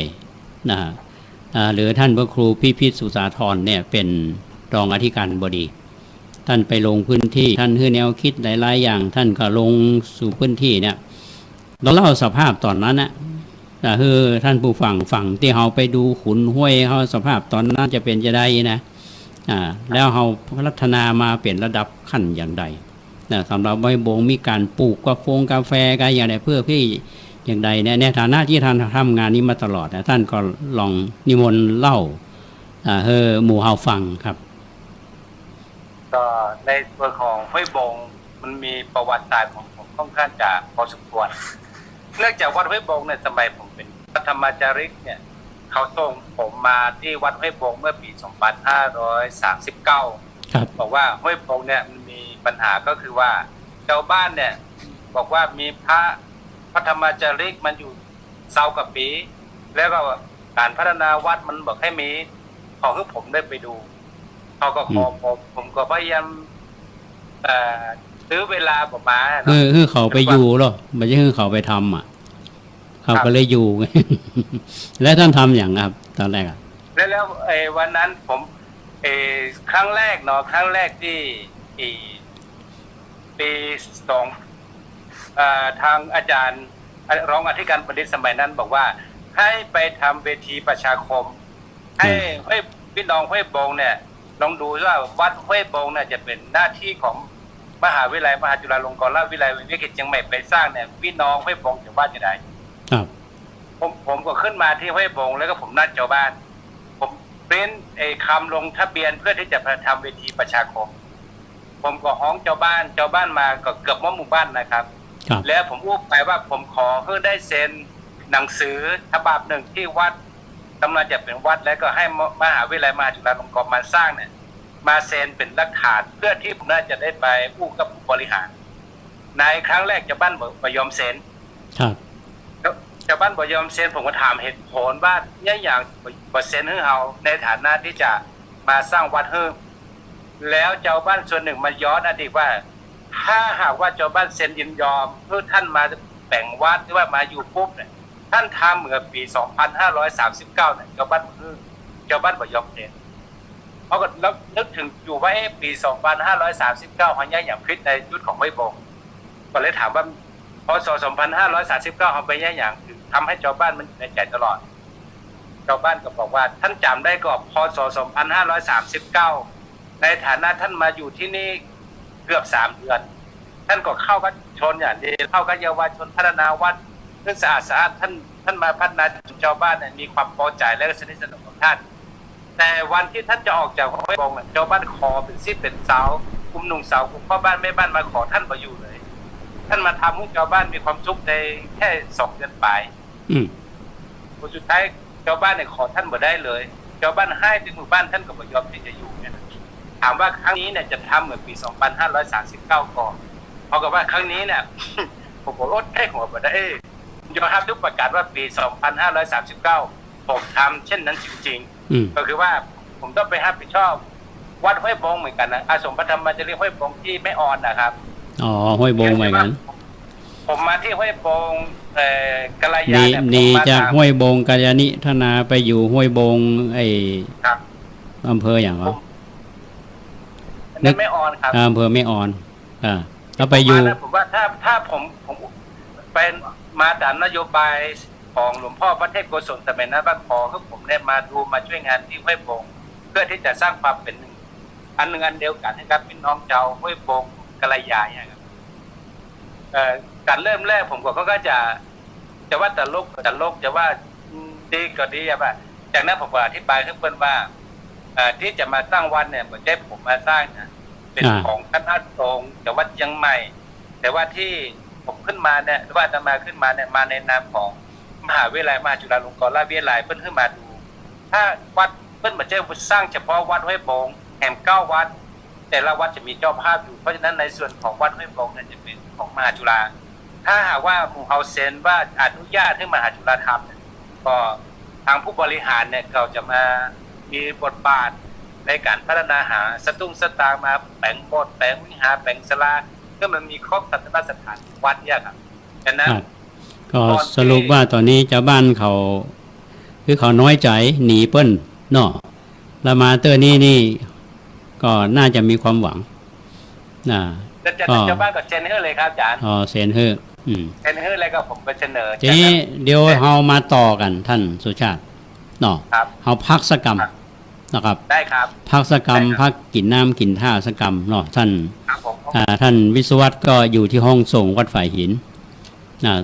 หรือท่านพระครูพิพิธสุสาธรเนี่ยเป็นรองอธิการบดีท่านไปลงพื้นที่ท่านคือแนวคิดหลายๆอย่างท่านก็ลงสู่พื้นที่เนี่ยเราเล่าสภาพตอนนั้นนะคือท่านผู้ฟังที่เราไปดูขุนห้วยเขาสภาพตอนนั้นจะเป็นจะได้นะแล้วเราพัฒนามาเป็นระดับขั้นอย่างใดสำหรับห้วยบงมีการปลูกกาแฟกันอย่างไรเพื่อพี่อย่างใดในฐานะที่ท่านทำงานนี้มาตลอดท่านก็ลองนิมนต์เล่าหมู่เฮาฟังครับก็ในตัวของห้วยบงมันมีประวัติศาสตร์ของผมค่อนข้างจะพอสมควรเนื่องจากวัดห้วยบงในสมัยผมเป็นพระธรรมจาริกเนี่ยเขาส่งผมมาที่วัดห้วยบงเมื่อปี 2539 บอกว่าห้วยบงเนี่ยมันมีปัญหาก็คือว่า ชาวบ้านเนี่ย บอกว่ามีพระธรรมจาริกมันอยู่เซากับปี แล้วก็การพัฒนาวัดมันบอกให้มีขอให้ผมได้ไปดูเขาก็ขอผมก็พยายามซื้อเวลาประมาณ คือเขาไปอยู่หรอไม่ใช่คือเขาไปทำอ่ะเขาก็เลยอยู่ แล้วท่านทำอย่างครับ ตอนแรกอ่ะแล้ววันนั้นผมครั้งแรกเนาะครั้งแรกที่ปีสองทางอาจารย์รองอธิการบดีสมัยนั้นบอกว่าให้ไปทำเวทีประชาคมให้พี่น้องห้วยบงเนี่ยลองดูว่าวัดห้วยบงเนี่ยจะเป็นหน้าที่ของมหาวิทยาลัยมหาจุฬาลงกรณราชวิทยาลัยวิทยาเขตเชียงใหม่ไปสร้างเนี่ยพี่น้องห้วยบงจะว่าจะได้ครับผมก็ขึ้นมาที่ห้วยบงแล้วก็ผมนัดชาวบ้านผมปริ้นคำลงทะเบียนเพื่อที่จะทำเวทีประชาคมผมก็ฮ้องชาวบ้านมาก็เกือบหมู่บ้านนะครับแล้วผมอู้ไปว่าผมขอเพื่อได้เซ็นหนังสือฉบับหนึ่งที่วัดกำลังจะเป็นวัดแล้วก็ให้มหาวิทยาลัยมหาจุฬาลงกรณ์มาสร้างเนี่ยมาเซ็นเป็นหลักฐานเพื่อที่ผมน่าจะได้ไปพูดกับผู้บริหารในครั้งแรกชาวบ้านบ่ยอมเซ็นครับชาวบ้านบ่ยอมเซ็นผมก็ถามเหตุผลว่าเนี่ยอย่างบ่เซ็นให้เราในฐานะที่จะมาสร้างวัดให้แล้วชาวบ้านส่วนหนึ่งมาย้อนอดีตว่าถ้าหากว่าชาวบ้านเซ็นยินยอมเพื่อท่านมาแบ่งวัดหรือว่ามาอยู่ปุ๊บเนี่ยท่านทำเมื่อปี 2539 เนี่ยชาวบ้านบ่ยอมเซ็นเพราะก็แล้วนึกถึงอยู่ว่าปี 2539หันย่อย่างพิษในยุคของห้วยบงก็เลยถามว่าพศ 2539เขาไปอย่างคือทำให้ชาวบ้านมันในใจตลอดชาวบ้านก็บอกว่าท่านจำได้ก็พศ 2539ในฐานะท่านมาอยู่ที่นี่เกือบ3 เดือนท่านก็เข้ากับชนอย่างดีเข้ากับเยาวชนพัฒนาวัดเรื่องสะอาดท่านมาพัฒนาชาวบ้านมีความพอใจและสนิทสนมกับท่านแต่วันที่ท่านจะออกจากห้วยบงชาวบ้านขอเป็นซิเป็นเสากลุ่มหนุ่มสาวกลุ่มพ่อบ้านแม่บ้านมาขอท่านมาอยู่เลยท่านมาทำให้ชาวบ้านมีความสุขในแค่2 เดือนไปผลสุดท้ายชาวบ้านเนี่ยขอท่านบ่ได้เลยชาวบ้านให้ถึงหมู่บ้านท่านก็บ่ยอมที่จะอยู่เนี่ยถามว่าครั้งนี้เนี่ยจะทำเหมือนปี 2539 ก่อนเพราะกับว่าครั้งนี้เนี่ยผมก็อดให้หัวบ่ได้ยอมรับทุกประกาศว่าปี 2539 ผมทำเช่นนั้นจริงๆก็คือว่าผมต้องไปรับผิดชอบวัดห้วยบงเหมือนกันนะอาสมพระธรรมจารีห้วยบงที่ไม่อ่อนนะครับอ๋อห้วยบงเหมือนกันผมมาที่ห้วยบงกัลยาเนี่ยหนีจากห้วยบงกัลยาณิธนาไปอยู่ห้วยบงอำเภออย่างเหรอนึกไม่อ่อนครับอำเภอไม่อ่อนแล้วไปอยู่ผมว่าถ้าผมเป็นมาตามนโยบายของหลวงพ่อพระเทพโกศลสมัยนั้นบ้านขอคือผมได้มาดูมาช่วยงานที่ห้วยบงเพื่อที่จะสร้างความเป็นอันหนึ่งอันเดียวกันให้กับพี่น้องชาวห้วยบงกัลยาเนี่ยครับการเริ่มแรกผมก็จะว่าตลกจะว่าดีก็ดีแบบจากนั้นผมก็อธิบายให้เพื่อนว่าที่จะมาสร้างวัดเนี่ยไม่ใช่ผมมาสร้างนะเป็นของคณะสงฆ์แต่วัดเชียงใหม่แต่ว่าที่ผมขึ้นมาเนี่ยว่าจะมาขึ้นมาเนี่ยมาในนามของมหาวิทยาลัยมหาจุฬาลงกรณราชวิทยาลัยเพิ่นขึ้นมาดูถ้าวัดเพิ่นไม่ใช่สร้างเฉพาะวัดห้วยบงแห่ง9 วัดแต่ละวัดจะมีเจ้าภาพอยู่เพราะฉะนั้นในส่วนของวัดห้วยบงเนี่ยจะเป็นของมหาจุฬาถ้าหากว่าผู้เฮาเซ็นว่าอนุญาตให้มหาจุฬาทำก็ทางผู้บริหารเนี่ยเขาจะมามีบทบาทในการพัฒนาหาสตุ้งสตางมาแปลงโบสถ์แปลงวิหารแปลงศาลาเพื่อมันมีครบศาสนสถานวัดเนี่ยครับฉะนั้นก็สรุปว่าตอนนี้ชาวบ้านเขาคือเขาน้อยใจหนีเปิ้นเนาะแล้วมาเตอร์นี่ก็น่าจะมีความหวังก็ชาวบ้านก็เซ็นเฮอเลยครับอาจารย์เซ็นเฮอเซ็นเฮอแล้วก็ผมไปเสนอทีนี้เดี๋ยวเฮามาต่อกันท่านสุชาติเนาะเฮาพักสกรรมนะครับได้ครับพักสกรรมพักกินน้ำกินท่าสกรรมเนาะท่านท่านวิศวัตก็อยู่ที่ห้องส่งวัดฝ่ายหิน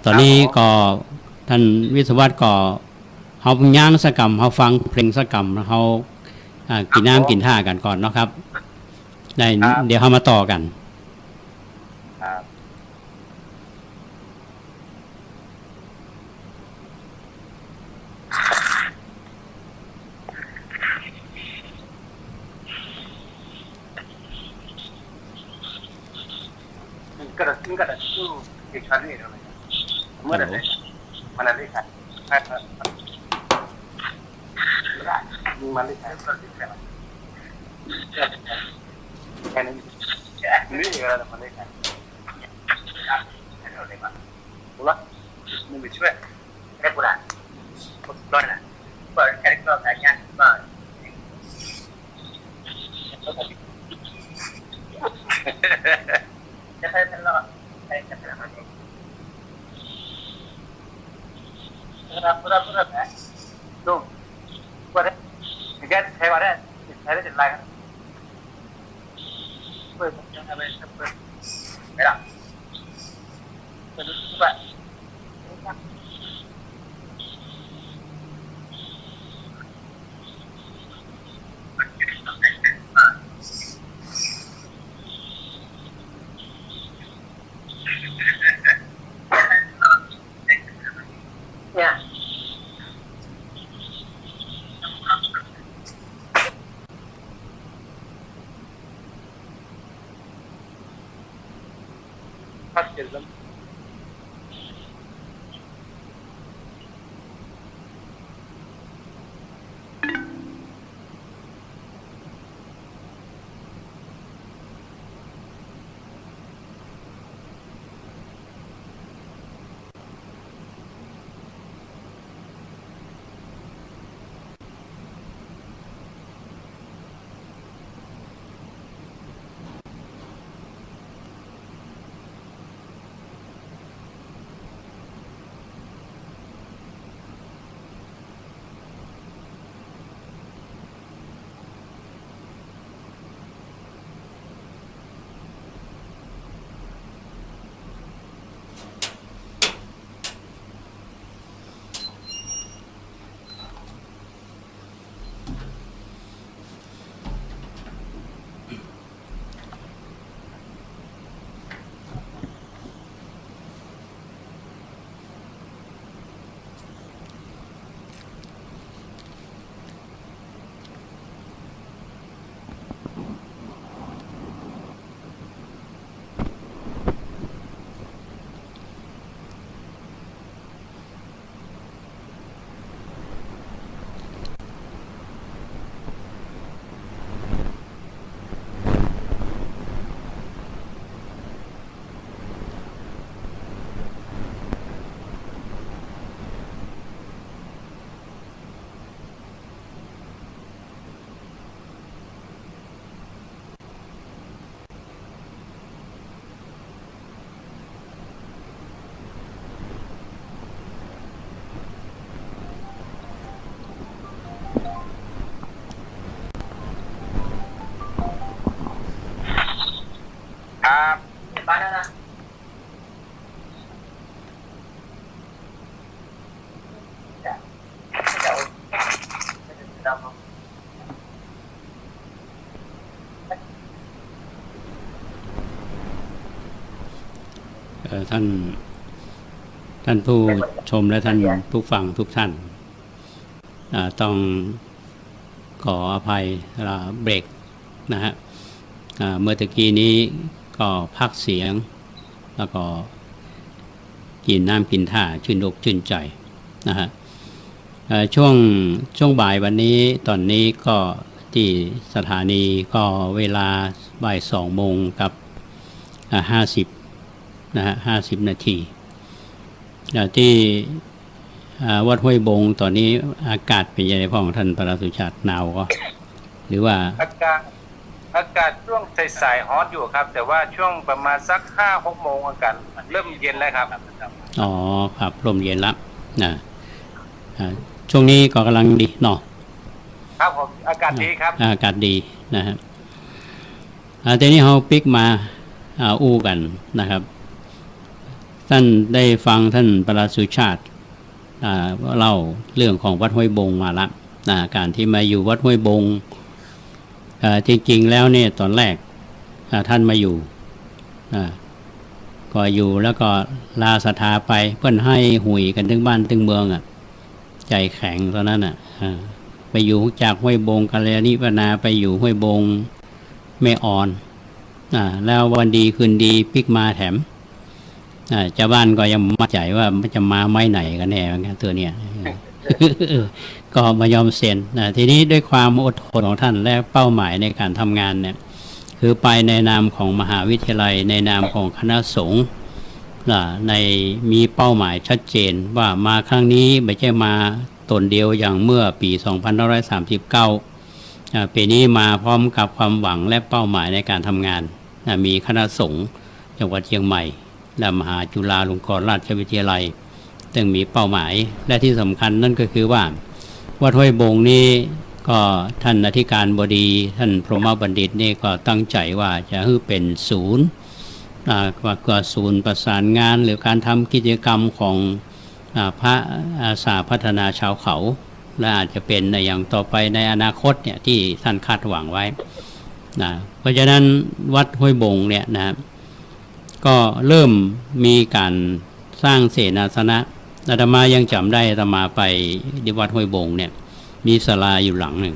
ตอนนี้ก็ท่านวิศวัตก็เฮาย่างสกรรมเฮาฟังเพลงสกรรมเฮากินน้ำกินท่ากันก่อนเนาะครับได้เดี๋ยวเฮามาต่อกัน Enggak ada itu ikan ini namanya. Mana deh? Mana deh kan? Berat. Mana deh kan? Kan ini ada mana deh kan? Pula, ini bisa. Cái pula. Một đôi nè. Bởi cái đó là nhanh mà. Cái thấy nó cái là gì? Pura đấy. Đúng. Qua đấy. Cái thấy vào đấy. Thấy được lại. Quên cho hai bên sắp quên. Cái đó. Quên các bạn. Nha. Phát triển lắm.ครับบ้านนะจะดำ ท่านผู้ชมและท่านผู้ฟังทุกท่านต้องขออภัยเบรกนะฮะเมื่อตะกี้นี้ก็พักเสียงแล้วก็กินน้ำกินท่าชื่นอกชื่นใจนะฮะช่วงบ่ายวันนี้ตอนนี้ก็ที่สถานีก็เวลาบ่าย2 โมงกับ50นะฮะ50 นาทีที่วัดห้วยบงตอนนี้อากาศเป็นยังไงพ่อของท่านปราสุชาติหนาวก็หรือว่าอากาศช่วงสายๆฮอตอยู่ครับ แต่ว่าช่วงประมาณสัก 5-6 โมงอากาศเริ่มเย็นแล้วครับอ๋อครับลมเย็นแล้วนะช่วงนี้ก็กำลังดีเนาะครับผมอากาศดีครับอากาศดีนะฮะทีนี้เราปิกมาอู้กันนะครับท่านได้ฟังท่านปราสุชาติเล่าเรื่องของวัดห้วยบงมาแล้วการที่มาอยู่วัดห้วยบงจริงๆแล้วเนี่ยตอนแรกท่านมาอยู่ก็อยู่แล้วก็ลาศรัทธาไปเพื่อนให้หุยกันถึงบ้านถึงเมืองใจแข็งตอนนั้นไปอยู่จากห้วยบงกัลยาณิวนาไปอยู่ห้วยบงแม่อ่อน แล้ววันดีคืนดีปิกมาแถมชาวบ้านก็ยังมั่นใจว่ามันจะมาไม้ไหนกันแน่กันตัวเนี้ย ก็มายอมเซ็นทีนี้ด้วยความอดทนของท่านและเป้าหมายในการทำงานเนี่ยคือไปในนามของมหาวิทยาลัยในนามของคณะสงฆ์ในมีเป้าหมายชัดเจนว่ามาครั้งนี้ไม่ใช่มาตนเดียวอย่างเมื่อปี2539ปีนี้มาพร้อมกับความหวังและเป้าหมายในการทำงานมีคณะสงฆ์จังหวัดเชียงใหม่และมหาจุฬาลงกรณราชวิทยาลัยซึ่งมีเป้าหมายและที่สำคัญนั่นก็คือว่าวัดห้วยบงนี้ก็ท่านอธิการบดีท่านพรหมบัณฑิตนี่ก็ตั้งใจว่าจะให้เป็นศูนย์ก็ศูนย์ประสานงานหรือการทำกิจกรรมของพระอาสาพัฒนาชาวเขาและอาจจะเป็นในอย่างต่อไปในอนาคตเนี่ยที่ท่านคาดหวังไว้เพราะฉะนั้นวัดห้วยบงเนี่ยนะก็เริ่มมีการสร้างเสนาสนะอาตมายังจำได้อาตมาไปที่วัดห้วยบงเนี่ยมีศาลาอยู่หลังหนึ่ง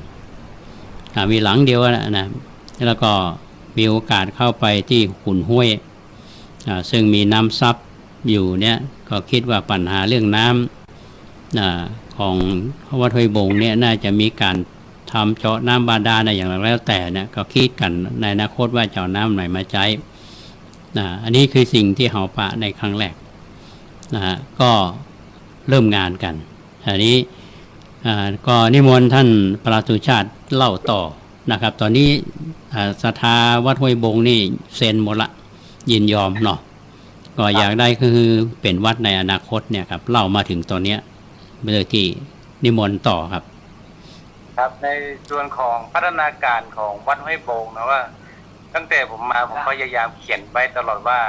มีหลังเดียวนะแล้วก็มีโอกาสเข้าไปที่ขุนห้วยซึ่งมีน้ำซับอยู่เนี่ยก็คิดว่าปัญหาเรื่องน้ำของวัดห้วยบงเนี่ยน่าจะมีการทำเจาะน้ำบาดาลอย่างไรแล้วแต่เนี่ยก็คิดกันในอนาคตว่าจะเอาน้ำไหนมาใช้อันนี้คือสิ่งที่เฮาปะในครั้งแรกก็เริ่มงานกันอันนี้ก็นิมนต์ท่านปราสุชาติเล่าต่อนะครับตอนนี้ศรัทธาวัดห้วยบงนี่เซ็นหมดละยินยอมเนาะก็อยากได้คือเป็นวัดในอนาคตเนี่ยครับเล่ามาถึงตอนเนี้ยเมื่อที่นิมนต์ต่อครับครับในส่วนของพัฒนาการของวัดห้วยบงนะว่าตั้งแต่ผมมาผมพยายามเขียนไว้ตลอดว่า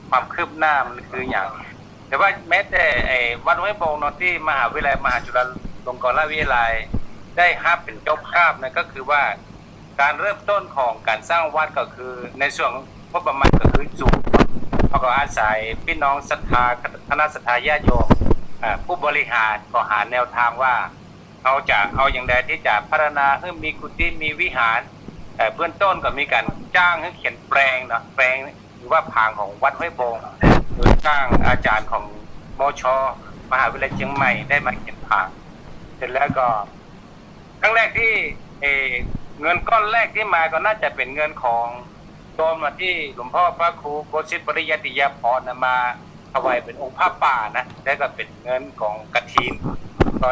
ความคืบหน้ามันคืออย่างแต่ว่าแม้แต่วัดห้วยบงเนาะที่มหาวิทยาลัยมหาจุฬาลงกรณราชวิทยาลัยได้ฮับเป็นเจ้าภาพนะก็คือว่าการเริ่มต้นของการสร้างวัดก็คือในส่วนงบประมาณก็คือสูงเขาก็อาศัยพี่น้องศรัทธาคณะศรัทธาญาติโยมผู้บริหารก็หาแนวทางว่าเขาจะเอาอย่างใดที่จะพัฒนาให้มีกุฏิมีวิหารเบื้องต้นก็มีการจ้างให้เขียนแปลงเนาะแปลงหรือว่าผางของวัดห้วยบงโดยจ้างอาจารย์ของมช.มหาวิทยาลัยเชียงใหม่ได้มาเขียนผางเสร็จแล้วก็ครั้งแรกที่เงินก้อนแรกที่มาก็น่าจะเป็นเงินของโยมที่หลวงพ่อพระครูโกศิษฐ์ปริยัติยาภรณ์มาถวายเป็นองค์พระป่านะแล้วก็เป็นเงินของกฐินก็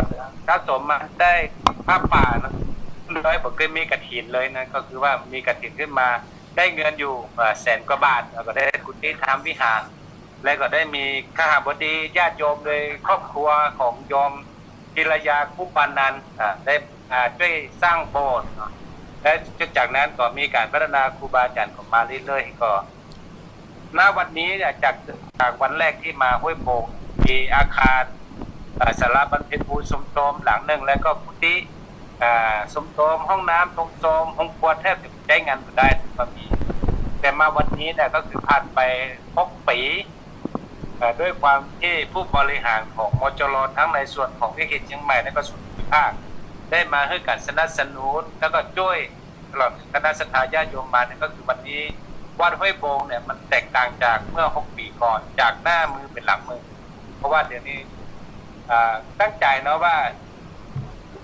ถ้าสมมาได้พระป่านะร้อยบอกเคยมีกฐินเลยนะก็คือว่ามีกฐินขึ้นมาได้เงินอยู่100,000 กว่าบาทแล้วก็ได้กุฏิธรรมวิหารแล้วก็ได้มีข้าบดีญาติโยมโดยครอบครัวของโยมจิรยาคุปานันท์ได้ช่วยสร้างโบสถ์และจากนั้นก็มีการพัฒนาครูบาอาจารย์ของมาเรื่อยๆก็ณวันนี้จากวันแรกที่มาห้วยโป่งมีอาคารศาลาบรรพบุรุษสมโทมหลังหนึ่งแล้วก็กุฏิสมโทมห้องน้ำทงโทมห้องครัวแทบจะใช้งานไม่ได้ก็มีแต่มาวันนี้เนี่ยก็คือผ่านไป6 ปีด้วยความที่ผู้บริหารของมจรทั้งในส่วนของวิเขตเชียงใหม่และก็ส่วนภูมิภาคได้มาให้การสนับสนุนแล้วก็ช่วยตลอดคณะศรัทธาญาติโยมมาเนี่ยก็คือวันนี้วัดห้วยบงเนี่ยมันแตกต่างจากเมื่อ6 ปีก่อนจากหน้ามือเป็นหลังมือเพราะว่าเดี๋ยวนี้ตั้งใจเนาะว่า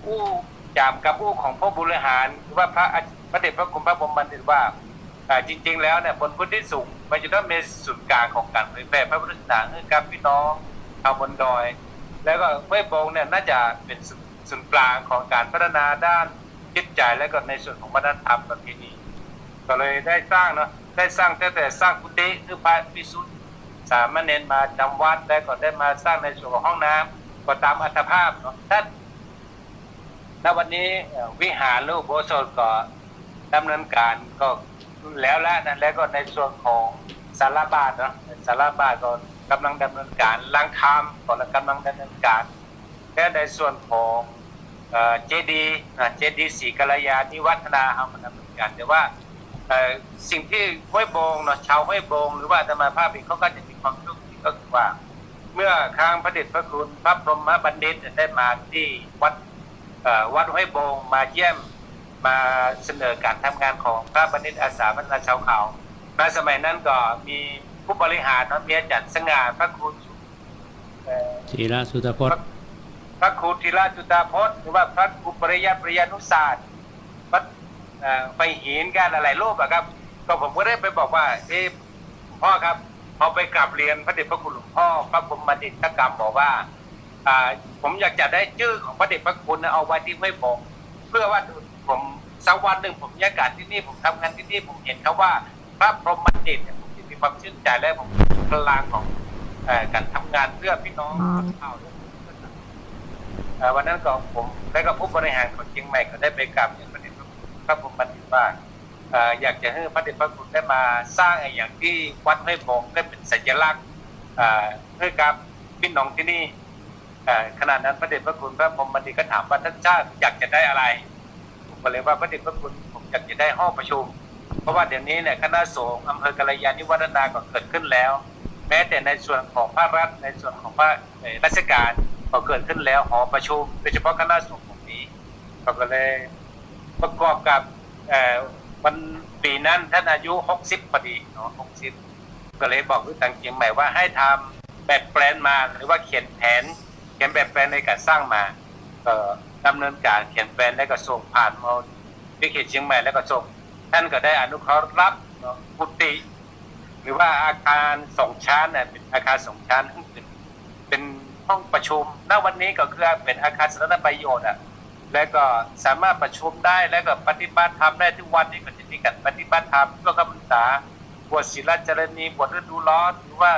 ผู้จามกับผู้ของผู้บริหารหรือว่าพระเดชพระคุณพระบรมบัณฑิตว่าจริงๆแล้วเนี่ยบนพื้นที่สูงมันจะต้องมีศูนย์กลางของการเผยแพร่พระพุทธศาสนาให้กับพี่น้องชาวบนดอยแล้วก็ห้วยบงเนี่ยน่าจะเป็นศูนย์กลางของการพัฒนาด้านจิตใจและก็ในส่วนของวัฒนธรรมประเพณีก็เลยได้สร้างเนาะได้สร้างแต่สร้างกุฏิคือพระภิกษุสามเณรมาจำวัดแล้วก็ได้มาสร้างในส่วนของห้องน้ำก็ตามอัตภาพเนาะท่านณวันนี้วิหารหรืออุโบสถก็ดำเนินการก็แล้วนะแล้วก็ในส่วนของศาลาบาทเนาะศาลาบาทก็กำลังดำเนินการล้างคามก็กำลังดำเนินการและในส่วนของเจดีศรีกัลยาณิวัฒนาเอามาดำเนินการแต่ว่าสิ่งที่ห้วยโบงเนาะชาวห้วยโบงหรือว่าธรรมภาพเองเขาก็จะมีความรู้สึกก็คือว่าเมื่อครั้งพระเดชพระคุณพระพรหมบัณฑิตได้มาที่วัดห้วยโบงมาเยี่ยมมาเสนอการทำงานของพระบัณฑิตอาสาพัฒนาชาวเขา ในสมัยนั้นก็มีผู้บริหารเนาะมีอาจารย์สง่าพระครูธีระสุตพจน์พระครูธีระจุตาพจน์หรือว่าพระครูปริยานุศาสตร์วัดไปหินการอะไรรูปอะครับก็ผมก็ได้ไปบอกว่าพ่อครับพอไปกราบเรียนพระเดชพระคุณหลวงพ่อพระพรหมดิษฐกรรมบอกว่าผมอยากจะได้ชื่อของพระเดชพระคุณเอาไว้ที่ห้วยบงเพื่อว่าผมสักวันหนึ่งผมมีอากาศที่นี่ผมทำงานที่นี่ผมเห็นเขาว่าพระพรหมดิษฐ์เนี่ยผมมีความชื่นใจและผมพลังของการทำงานเพื่อพี่น้องข่าววันนั้นก็ผมและก็ผู้บริหารของเชียงใหม่ก็ได้ไปกราบเรียนพระเดชพระพรหมดิษฐ์ว่าอยากจะให้พระเดชพระคุณได้มาสร้างอย่างที่วัดห้วยบงได้เป็นสัญลักษณ์ให้กับพี่น้องที่นี่ขณะนั้นพระเดชพระคุณพระพรหมดิษฐ์ก็ถามว่าท่านชาติอยากจะได้อะไรผมก็เลยว่าพระเดชพระคุณผมอยากจะได้ห้องประชุมเพราะว่าเดี๋ยวนี้เนี่ยคณะสงฆ์อำเภอกัลยาณิวัฒนาก็เกิดขึ้นแล้วแม้แต่ในส่วนของภาครัฐในส่วนของภาคราชการก็เกิดขึ้นแล้วหอประชุมโดยเฉพาะคณะสงฆ์ตรงนี้ก็เลยประกอบกับวันปีนั้นท่านอายุ60พอดีเนาะ60ก็เลยบอกทางเชียงใหม่ว่าให้ทำแบบแปลนมาหรือว่าเขียนแบบแปลนในการสร้างมาดำเนินการเขียนแปลนแล้วก็ส่งผ่านมาที่เขตเชียงใหม่แล้วก็ส่งท่านก็ได้อนุเคราะห์รับกุฏิหรือว่าอาคาร2ชั้นเนี่ยเป็นอาคาร2ชั้นเป็นห้องประชุมณวันนี้ก็คือเป็นอาคารสาธารณประโยชน์แล้วก็สามารถประชุมได้แล้วก็ปฏิบัติธรรมได้ทุกวันนี้ก็จะมีการปฏิบัติธรรมเพื่อคำพรรษาบวชศีลจารณีบวชฤดูร้อนหรือว่า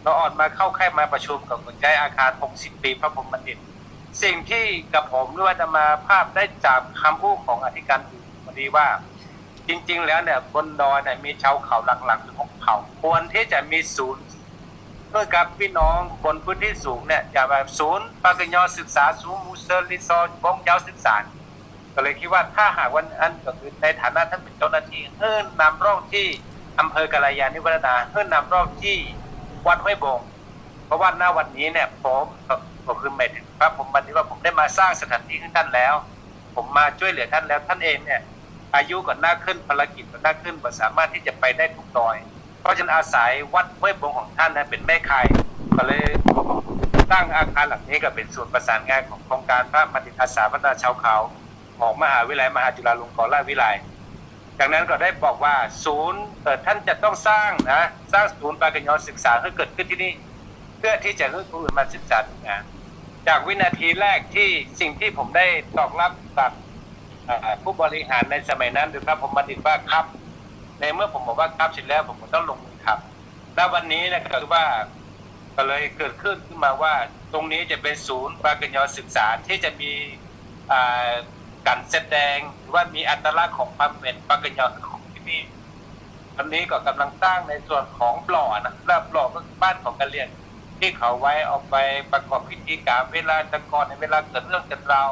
เราออกมาเข้าค่ายมาประชุมกับใช้อาคาร60ปีพระพรหมดิษฐ์สิ่งที่กับผมด้วยจะมาภาพได้จากคำพูดของอธิการบดีว่าจริงๆแล้วเนี่ยบนดอยเนี่ยมีชาวเขาหลักๆถึง6เผ่าควรที่จะมีศูนย์เพื่อกับพี่น้องบนพื้นที่สูงเนี่ยจะแบบศูนย์ปากญอศึกษาศูนย์มูเซอร์ลิซอร์บ้องเจ้าศึกษาก็เลยคิดว่าถ้าหากวันอันก็คือในฐานะท่านเป็นเจ้าหน้าที่นำร่องที่อำเภอกัลยาณิวัฒนานำร่องที่วัดห้วยบงเพราะว่าณวันนี้เนี่ยผมคือหมายถึงพระผมบันทึกว่าผมได้มาสร้างสถานที่ให้ท่านแล้วผมมาช่วยเหลือท่านแล้วท่านเองเนี่ยอายุก่อนหน้าขึ้นภารกิจก่อนหน้าขึ้นก็สามารถที่จะไปได้ทุกดอยเพราะฉะนั้นอาศัยวัดห้วยบงของท่านนั้นเป็นแม่ข่ายก็เลยตั้งอาคารหลังนี้ก็เป็นส่วนประสานงานของโครงการพระบัณฑิตอาสาพัฒนาชาวเขาของมหาวิทยาลัยมหาจุฬาลงกรณราชวิทยาลัยจากนั้นก็ได้บอกว่าศูนย์ท่านจะต้องสร้างศูนย์ปากญอศึกษาให้เกิดขึ้นที่นี่เพื่อที่จะให้ผู้อื่นมาศึกษาดูงานจากวินาทีแรกที่สิ่งที่ผมได้ตอบรับจากผู้บริหารในสมัยนั้นคือครับผมบัณฑิตว่าครับในเมื่อผมบอกว่าครับเสร็จแล้วผมก็ต้องลงมือครับณวันนี้นะครับว่าก็เลยเกิดขึ้นมาว่าตรงนี้จะเป็นศูนย์ปากญอศึกษาที่จะมีการแสดงหรือว่ามีอัตลักษณ์ของความเป็นปากญอของที่นี่ตอนนี้ก็กำลังสร้างในส่วนของปล่อนะปล่อก็บ้านของกะเหรี่ยงที่เขาไว้เอาไปประกอบพิธีกรรมเวลาตะกอนในเวลาเกิดเรื่องเกิดราว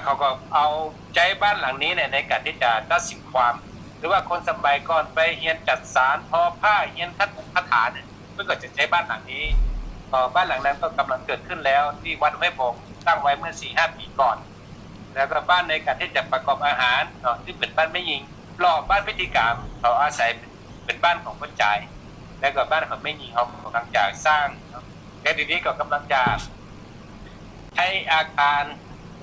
เขาก็เอาใจบ้านหลังนี้เนี่ยในการที่จะตัดสินความหรือว่าคนสมัยก่อนไปเฮียนจัดสารทอผ้าเฮียนคาถาเนี่ยเพื่อจะใช้บ้านหลังนี้บ้านหลังนั้นก็กำลังเกิดขึ้นแล้วที่วัดห้วยบงตั้งไว้เมื่อ 4-5 ปีก่อนแล้วก็บ้านในการที่จะประกอบอาหารที่เป็นบ้านไม่ยิงปลอบบ้านพิธีกรรมเขาอาศัยเป็นบ้านของคนจ่ายแล้วก็บ้านของไม่ยิงเขากำลังจะสร้างและทีนี้ก็กำลังจะใช้อาคาร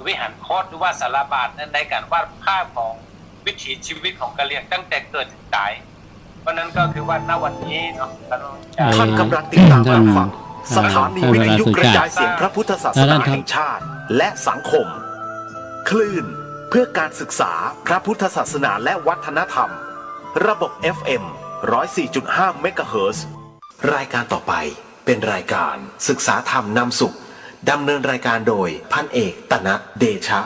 วิหารโคตรหรือว่าสารบาทในการวาดภาพของวิถีชีวิตของกะเหรี่ยงตั้งแต่เกิดถึงตายเพราะนั้นก็คือว่าณวันนี้เนาะท่านกำลังติดตามรับฟังสถานีวิทยุกระจายเสียงพระพุทธศาสนาแห่งชาติและสังคมคลื่นเพื่อการศึกษาพระพุทธศาสนาและวัฒนธรรมระบบ FM 104.5 เมกะเฮิรตซ์ รายการต่อไปเป็นรายการศึกษาธรรมนำสุขดำเนินรายการโดยพันเอกตนะเดชะ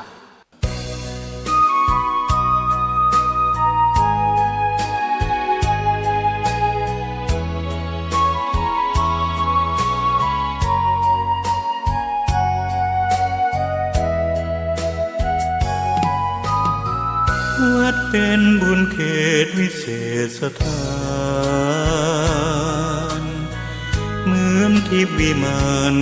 วัดเป็นบุญเขตวิเศษสถานเหมือนทิพย์วิมาน